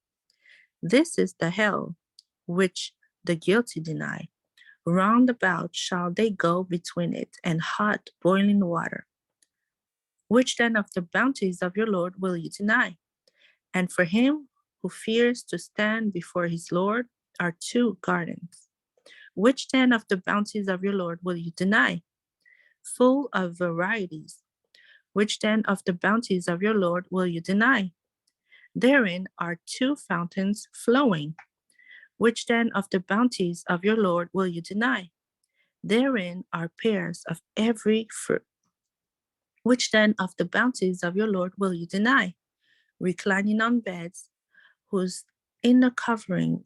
This is the hell which the guilty deny. Round about shall they go between it and hot boiling water. Which then of the bounties of your Lord will you deny? And for him who fears to stand before his Lord are 2 gardens. Which then of the bounties of your Lord will you deny? Full of varieties. Which then of the bounties of your Lord will you deny? Therein are 2 fountains flowing. Which then of the bounties of your Lord will you deny? Therein are pears of every fruit. Which then of the bounties of your Lord will you deny? Reclining on beds, whose inner coverings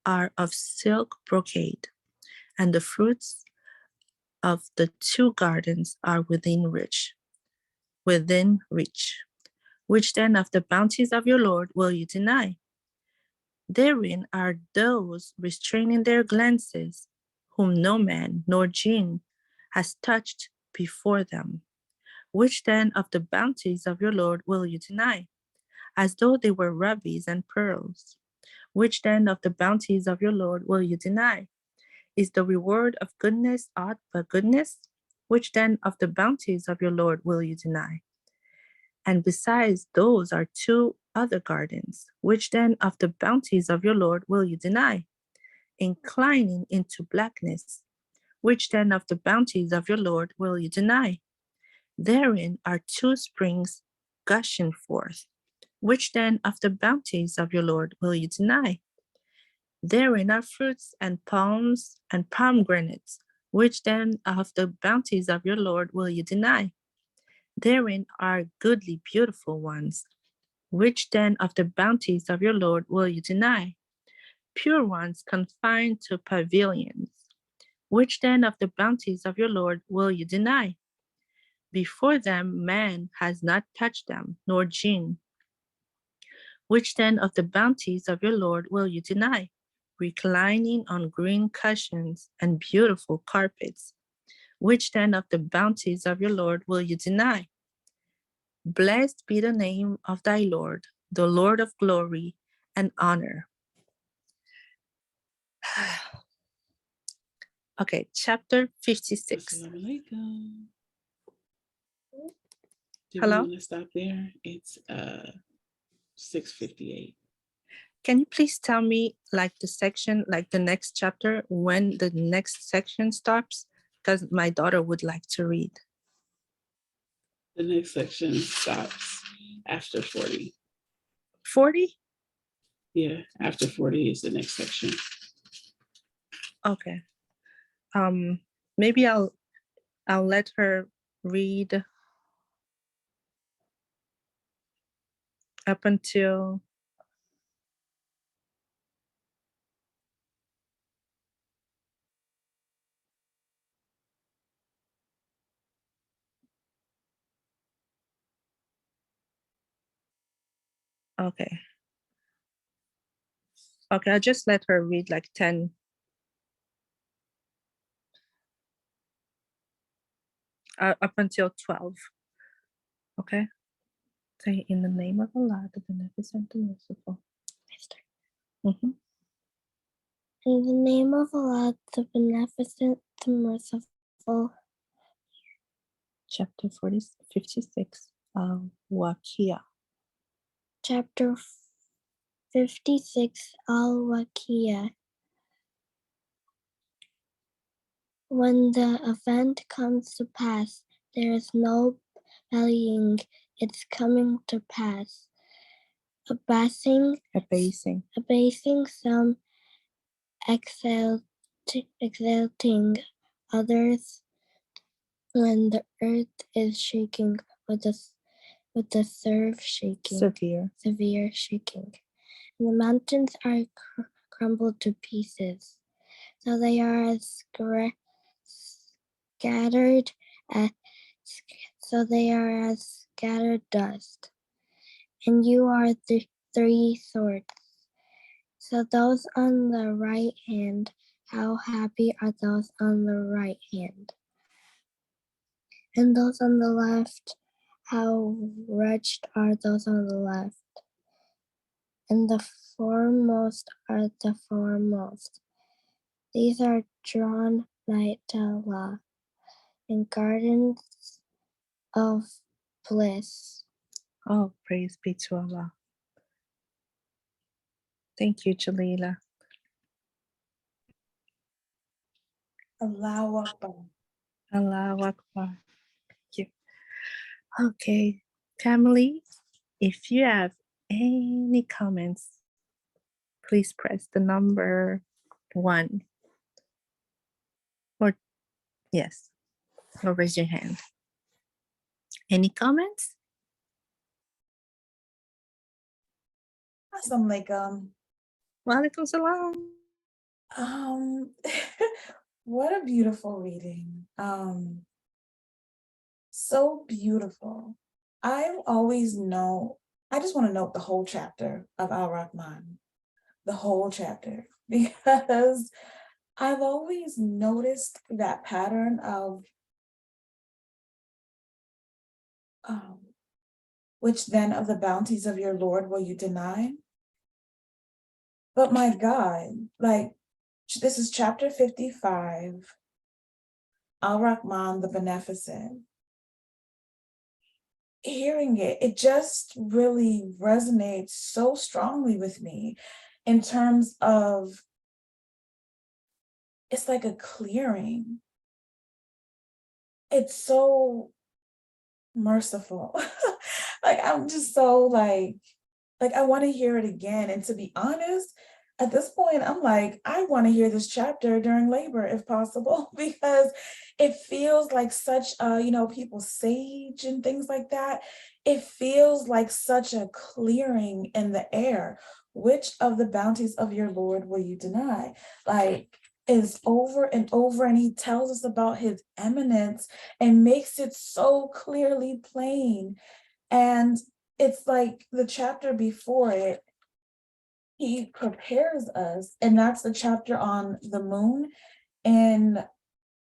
are of silk brocade, and the fruits of the 2 gardens are within reach. Which then of the bounties of your Lord will you deny? Therein are those restraining their glances, whom no man nor jinn has touched before them. Which then of the bounties of your Lord will you deny? As though they were rubies and pearls. Which then of the bounties of your Lord will you deny? Is the reward of goodness aught but goodness? Which then of the bounties of your Lord will you deny? And besides those are 2 other gardens. Which then of the bounties of your Lord will you deny? Inclining into blackness. Which then of the bounties of your Lord will you deny? Therein are 2 springs gushing forth. Which then of the bounties of your Lord will you deny? Therein are fruits and palms and pomegranates. Which then of the bounties of your Lord will you deny? Therein are goodly beautiful ones. Which then of the bounties of your Lord will you deny? Pure ones confined to pavilions. Which then of the bounties of your Lord will you deny? Before them man has not touched them, nor jinn. Which then of the bounties of your Lord will you deny? Reclining on green cushions and beautiful carpets. Which then of the bounties of your Lord will you deny? Blessed be the name of thy Lord, the Lord of glory and honor. Okay, chapter 56. Assalamu alaikum. Do Hello? we want to stop there? It's 6:58. Can you please tell me like the section, like the next chapter, when the next section stops? Because my daughter would like to read. The next section stops after 40. 40? Yeah, after 40 is the next section. Okay. Maybe I'll let her read up until okay. Okay, I'll just let her read like 10. Up until 12. Okay. Say in the name of Allah, the beneficent and merciful. Mhm. In the name of Allah, the beneficent, the merciful. Chapter 56. Wakia. Chapter 56, Al-Waqiyah. When the event comes to pass, there is no bellying its coming to pass. Abasing some, exalting others, when the earth is shaking with the surf shaking, severe shaking. And the mountains are crumbled to pieces, so they are as scattered dust. And you are the 3 swords, So those on the right hand, how happy are those on the right hand? And those on the left, how wretched are those on the left? And the foremost are the foremost. These are drawn nigh to Allah in gardens of bliss. Oh, praise be to Allah. Thank you, Jalila. Allahu Akbar. Allahu Akbar. Thank you. Okay, family, if you have any comments, please press the number 1. Or yes, or raise your hand. Any comments? Assalamualaikum. Walaikum salam. What a beautiful reading. So beautiful. I just want to note the whole chapter of Al-Rahman, the whole chapter, because I've always noticed that pattern of which then of the bounties of your Lord will you deny? But my God, like this is chapter 55, Al-Rahman the Beneficent. Hearing it, it just really resonates so strongly with me in terms of it's like a clearing. It's so merciful. Like I'm just so like I want to hear it again. And to be honest, at this point, I'm like, I want to hear this chapter during labor if possible, because it feels like such people sage and things like that. It feels like such a clearing in the air. Which of the bounties of your Lord will you deny? Like is over and over, and he tells us about his eminence and makes it so clearly plain. And it's like the chapter before it, he prepares us, and that's the chapter on the moon in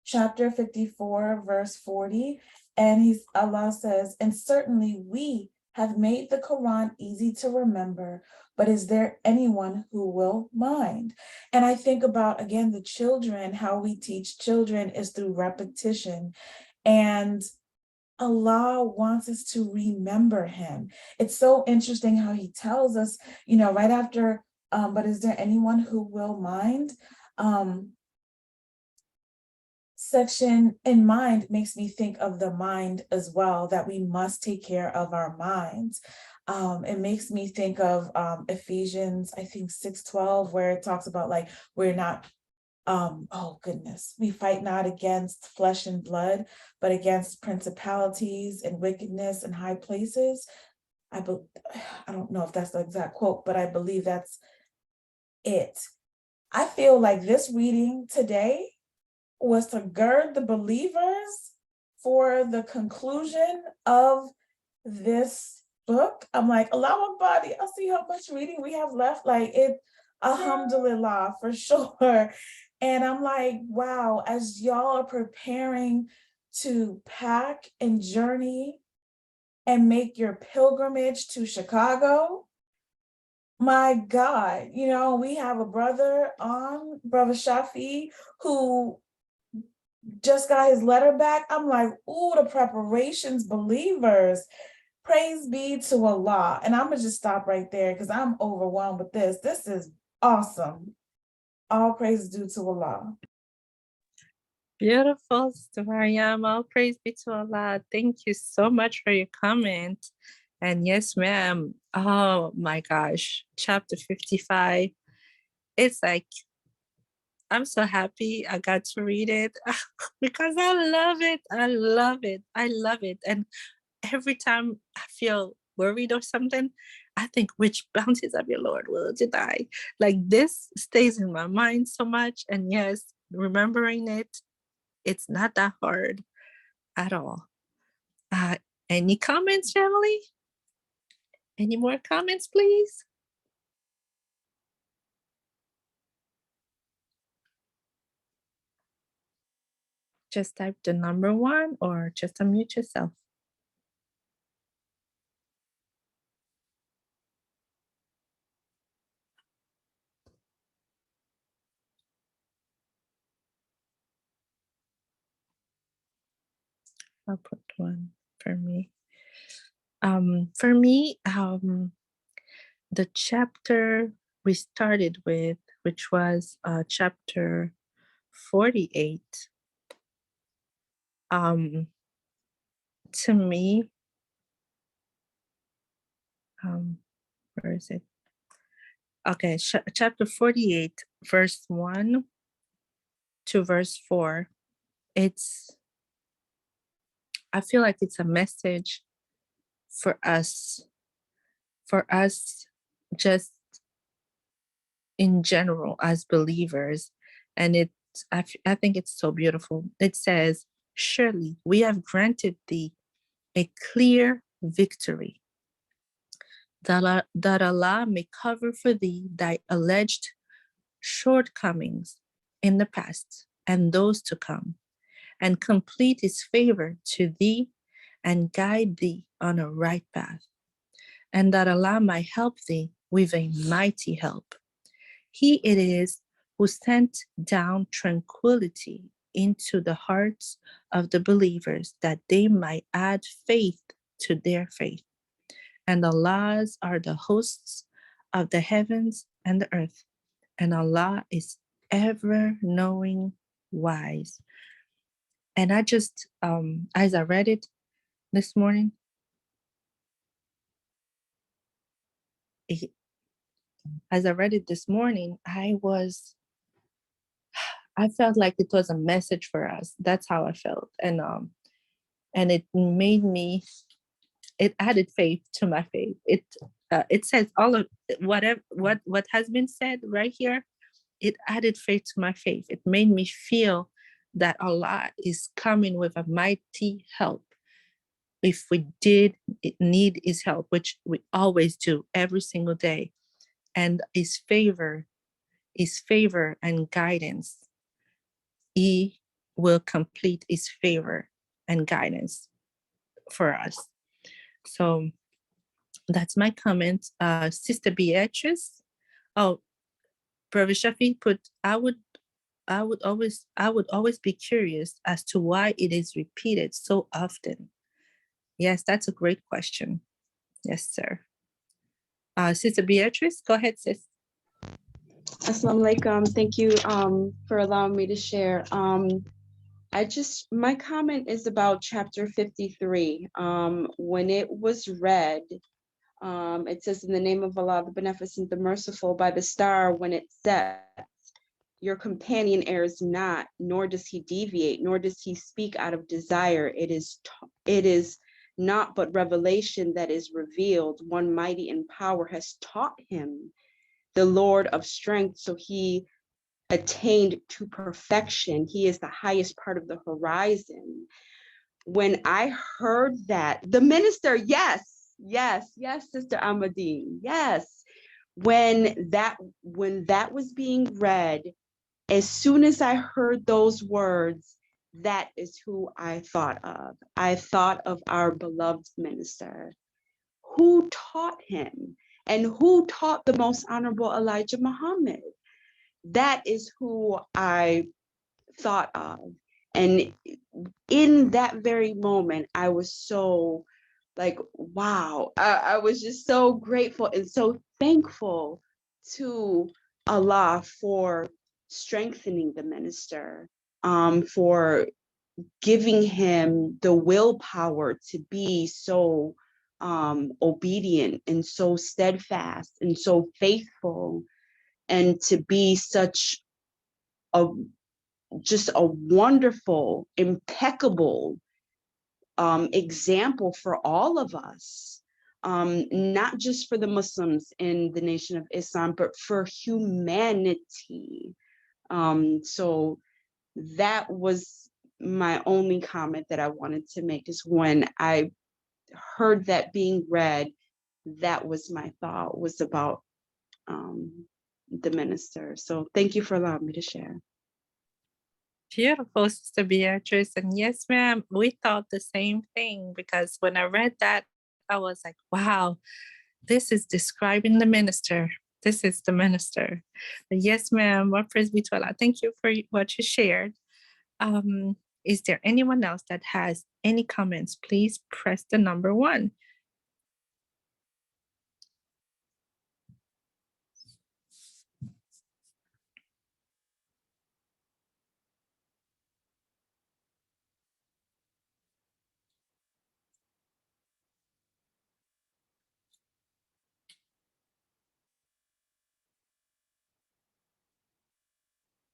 chapter 54, verse 40. And Allah says, and certainly we have made the Quran easy to remember, but is there anyone who will mind? And I think about, again, the children, how we teach children is through repetition. And Allah wants us to remember him. It's so interesting how he tells us, right after, but is there anyone who will mind? Section in mind makes me think of the mind as well, that we must take care of our minds. It makes me think of Ephesians, I think 6:12, where it talks about like, we're not oh goodness, we fight not against flesh and blood, but against principalities and wickedness in high places. I don't know if that's the exact quote, but I believe that's it. I feel like this reading today was to gird the believers for the conclusion of this book. I'm like, Allahu Akbar, I'll see how much reading we have left. Like it, alhamdulillah, for sure. And I'm like, wow, as y'all are preparing to pack and journey and make your pilgrimage to Chicago, my God, we have a brother Shafi, who just got his letter back. I'm like, ooh, the preparations, believers. Praise be to Allah. And I'm going to just stop right there because I'm overwhelmed with this. This is awesome. All praise due to Allah. Beautiful, Sister Mariam. All praise be to Allah. Thank you so much for your comment. And yes, ma'am. Oh my gosh. Chapter 55. It's like, I'm so happy I got to read it because I love it. I love it. I love it. And every time I feel worried or something, I think, which bounties of your Lord will deny? Like this stays in my mind so much. And yes, remembering it, it's not that hard at all. Any comments, family? Any more comments, please? Just type the number 1 or just unmute yourself. I'll put 1 for me. For me, the chapter we started with, which was chapter 48, to me, where is it? Okay, chapter 48, verse 1 to verse 4. I feel like it's a message for us just in general as believers. And I think it's so beautiful. It says, surely we have granted thee a clear victory, that Allah may cover for thee thy alleged shortcomings in the past and those to come, and complete his favor to thee and guide thee on a right path, and that Allah might help thee with a mighty help. He it is who sent down tranquility into the hearts of the believers, that they might add faith to their faith. And Allah's are the hosts of the heavens and the earth, and Allah is ever knowing, wise. And I just, as I read it this morning, I felt like it was a message for us. That's how I felt. And it made me, it added faith to my faith. It says all of what has been said right here. It added faith to my faith. It made me feel that Allah is coming with a mighty help if we did need his help, which we always do every single day. And his favor and guidance, he will complete his favor and guidance for us. So that's my comment. Sister Beatrice, Brother Shafi put, I would always be curious as to why it is repeated so often. Yes, that's a great question. Yes, sir. Sister Beatrice, go ahead, sis. Assalamu alaikum. Thank you for allowing me to share. My comment is about chapter 53. When it was read, it says, in the name of Allah, the Beneficent, the Merciful, by the star when it sets, your companion errs not, nor does he deviate, nor does he speak out of desire. It is not but revelation that is revealed. One mighty in power has taught him, the Lord of strength, so he attained to perfection. He is the highest part of the horizon. When I heard that, the minister, yes, Sister Ahmadine, yes. When that was being read, as soon as I heard those words, that is who I thought of. I thought of our beloved minister. Who taught him? And who taught the Most Honorable Elijah Muhammad? That is who I thought of. And in that very moment, I was so like, wow, I was just so grateful and so thankful to Allah for strengthening the minister, for giving him the willpower to be so obedient and so steadfast and so faithful, and to be such just a wonderful, impeccable example for all of us, not just for the Muslims in the Nation of Islam, but for humanity. So that was my only comment that I wanted to make, is when I heard that being read, that was my thought, was about the minister. So thank you for allowing me to share. Beautiful, Sister Beatrice. And yes, ma'am, we thought the same thing because when I read that, I was like, wow, this is describing the minister. This is the minister. But yes, ma'am, more praise be to Allah. Thank you for what you shared. Is there anyone else that has any comments? Please press the number 1.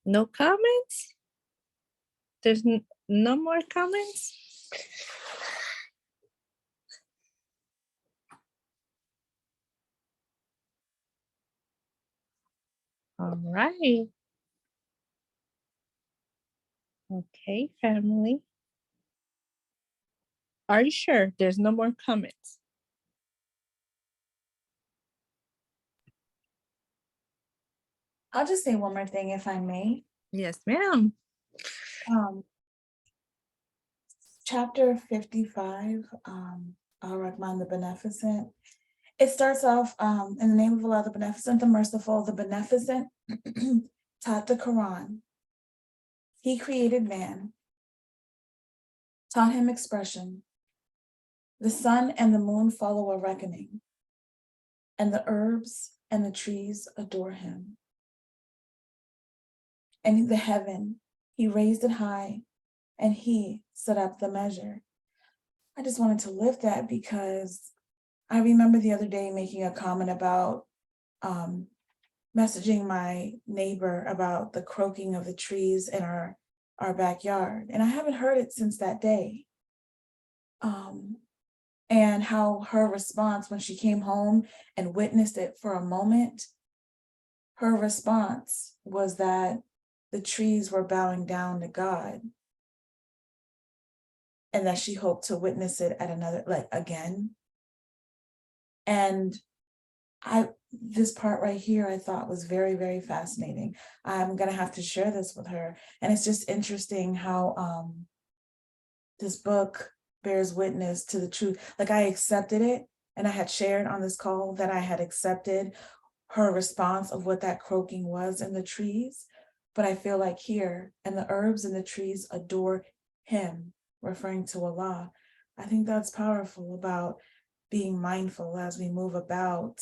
No comments? There's no more comments? All right. Okay, family. Are you sure there's no more comments? I'll just say one more thing, if I may. Yes, ma'am. Chapter 55, Ar-Rahman the Beneficent. It starts off in the name of Allah, the Beneficent, the Merciful, the Beneficent taught the Quran. He created man, taught him expression. The sun and the moon follow a reckoning, and the herbs and the trees adore him. And the heaven, he raised it high, and he set up the measure. I just wanted to lift that because I remember the other day making a comment about messaging my neighbor about the croaking of the trees in our backyard. And I haven't heard it since that day. And how her response when she came home and witnessed it for a moment, her response was that the trees were bowing down to God. And that she hoped to witness it at another, like again. And this part right here, I thought was very, very fascinating. I'm gonna have to share this with her. And it's just interesting how this book bears witness to the truth. Like I accepted it, and I had shared on this call that I had accepted her response of what that croaking was in the trees. But I feel like here, and the herbs and the trees adore him, referring to Allah. I think that's powerful about being mindful as we move about.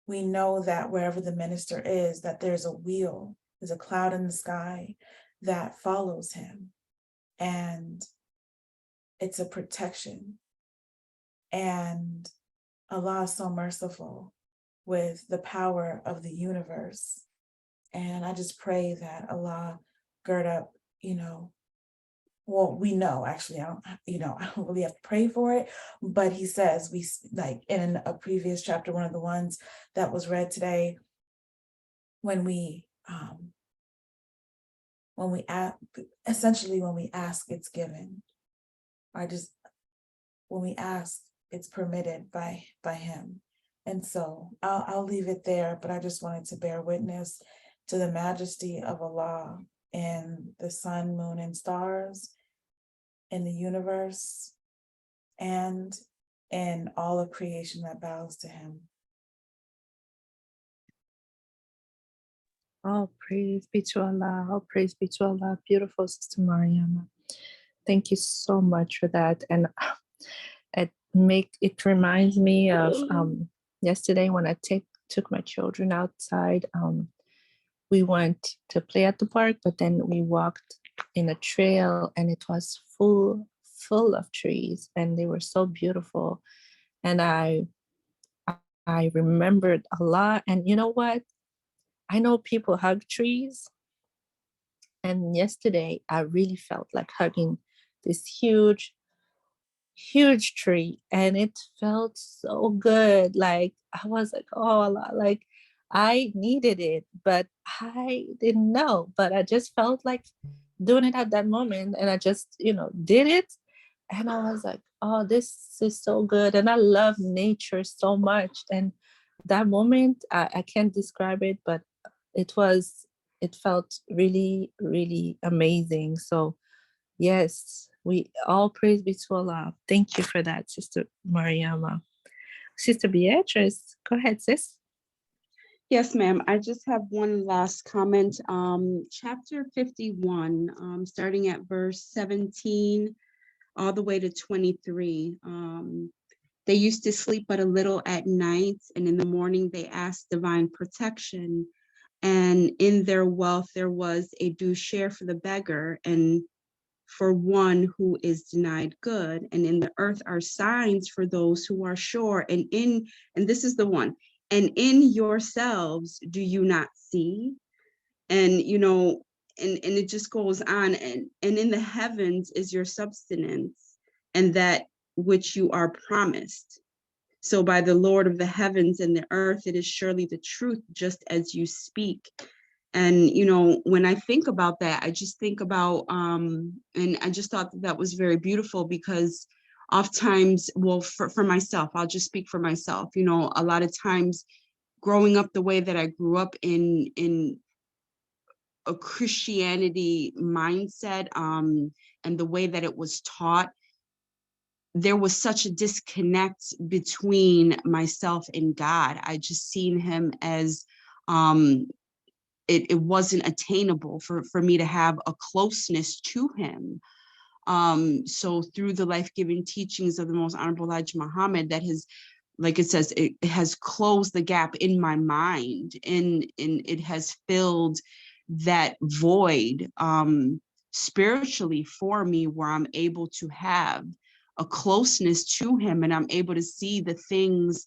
We know that wherever the minister is, that there's a wheel, there's a cloud in the sky that follows him. And it's a protection. And Allah is so merciful with the power of the universe. And I just pray that Allah gird up, well, we know actually, I don't really have to pray for it, but he says, we like in a previous chapter, one of the ones that was read today, when we ask, essentially when we ask, it's given, or just when we ask, it's permitted by him. And so I'll leave it there, but I just wanted to bear witness to the majesty of Allah and the sun, moon, and stars in the universe and in all of creation that bows to him. All praise be to Allah. All praise be to Allah. Beautiful Sister Mariama. Thank you so much for that. And it reminds me of yesterday when I took my children outside. We went to play at the park, but then we walked in a trail, and it was full of trees, and they were so beautiful. And I remembered Allah. And you know what? I know people hug trees. And yesterday I really felt like hugging this huge tree, and it felt so good. Like I was like, oh Allah, like I needed it, but I didn't know. But I just felt like doing it at that moment, and I just, did it. And I was like, oh, this is so good. And I love nature so much. And that moment, I can't describe it, but it was it felt really, really amazing. So yes, we all praise be to Allah. Thank you for that, Sister Mariama. Sister Beatrice, go ahead, sis. Yes, ma'am. I just have one last comment. Chapter 51, starting at verse 17, all the way to 23. They used to sleep but a little at night, and in the morning they asked divine protection. And in their wealth there was a due share for the beggar, and for one who is denied good. And in the earth are signs for those who are sure. And this is the one, and in yourselves do you not see? And and it just goes on. And in the heavens is your substance, and that which you are promised. So by the Lord of the heavens and the earth, it is surely the truth, just as you speak. And when I think about that, I just think about and I just thought that was very beautiful, because oftentimes, well, for myself, I'll just speak for myself. A lot of times growing up the way that I grew up in a Christianity mindset, and the way that it was taught, there was such a disconnect between myself and God. I just seen him as it wasn't attainable for me to have a closeness to him. So through the life-giving teachings of the Most Honorable Elijah Muhammad, that has, like it says, it has closed the gap in my mind, and it has filled that void spiritually for me, where I'm able to have a closeness to him, and I'm able to see the things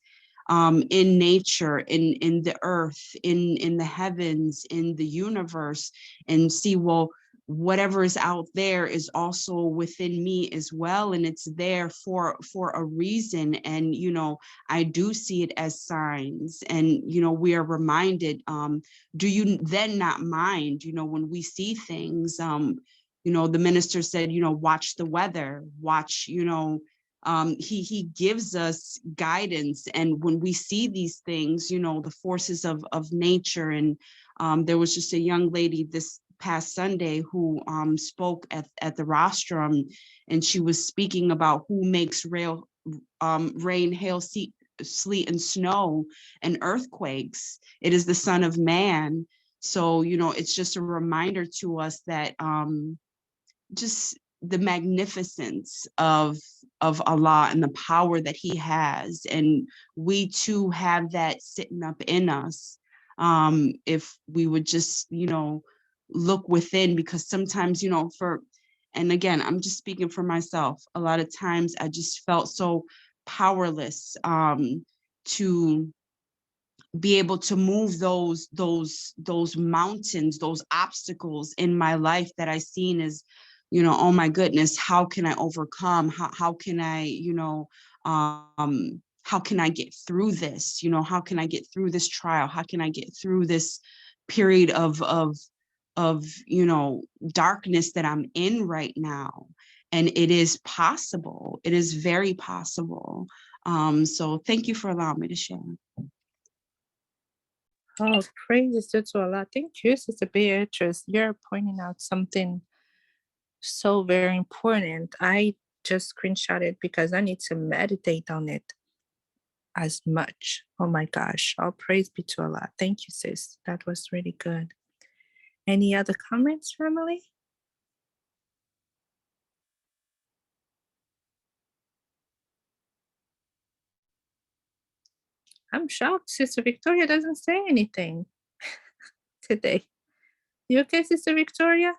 in nature, in the earth, in the heavens, in the universe, and see, well, whatever is out there is also within me as well, and it's there for a reason. And I do see it as signs, and we are reminded, do you then not mind, when we see things, the minister said, watch the weather, watch, he gives us guidance. And when we see these things, the forces of nature. And there was just a young lady this past Sunday who spoke at the rostrum, and she was speaking about who makes rain, hail, sleet, and snow, and earthquakes. It is the Son of Man. So it's just a reminder to us that just the magnificence of Allah and the power that he has. And we too have that sitting up in us, if we would just look within. Because sometimes and again, I'm just speaking for myself, a lot of times I just felt so powerless to be able to move those mountains, those obstacles in my life that I seen as, oh my goodness, how can I overcome? How can I, how can I get through this? How can I get through this trial? How can I get through this period of darkness that I'm in right now? And it is possible. It is very possible. So thank you for allowing me to share. Oh, praise to Allah. Thank you, Sister Beatrice. You're pointing out something so very important. I just screenshot it because I need to meditate on it as much. Oh my gosh. All praise be to Allah. Thank you, sis. That was really good. Any other comments, family? I'm shocked Sister Victoria doesn't say anything today. You okay, Sister Victoria?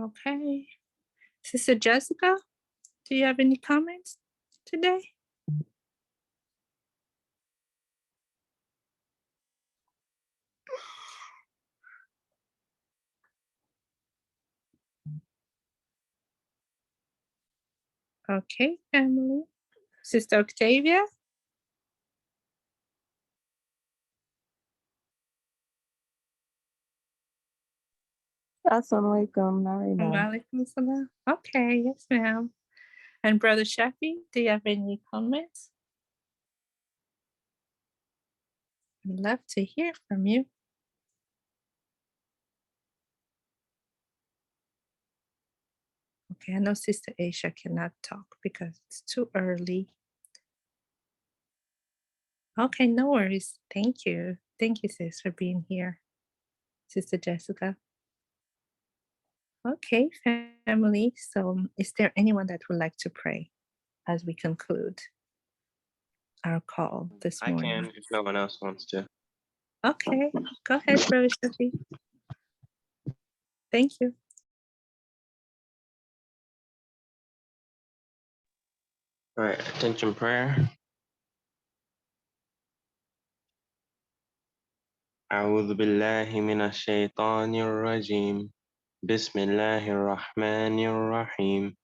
Okay. Sister Jessica, do you have any comments today? Okay, Emily. Sister Octavia? Assalamualaikum, not right now. Walaikum salam. Okay, yes, ma'am. And Brother Shafi, do you have any comments? I'd love to hear from you. Okay, I know Sister Aisha cannot talk because it's too early. Okay, no worries. Thank you. Thank you, sis, for being here. Sister Jessica. Okay, family. So is there anyone that would like to pray as we conclude our call this I morning? can if no one else wants to. Okay, go ahead, Brother Shafi. Thank you. All right, attention prayer. أعوذ بالله من الشيطان الرجيم. بسم الله الرحمن الرحيم.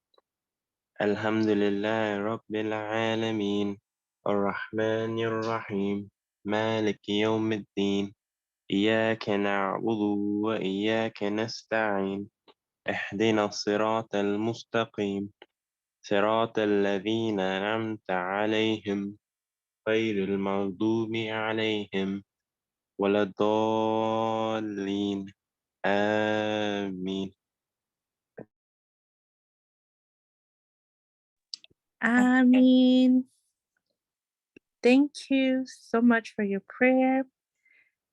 الحمد لله رب العالمين. الرحمن الرحيم. مالك يوم الدين. إياك نعبد وإياك نستعين. اهدنا الصراط المستقيم. صراط الذين أنعمت عليهم غير المغضوب عليهم ولا الضالين آمين. Amen. Thank you so much for your prayer.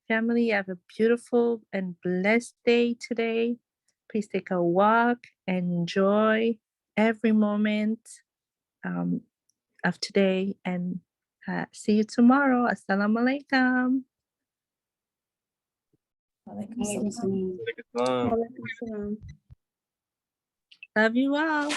Family, have a beautiful and blessed day today. Please take a walk and enjoy every moment of today. And see you tomorrow. Assalamu alaikum. Walaikum Alaikum salam. salam. Um, Alaikum salam. Love you all.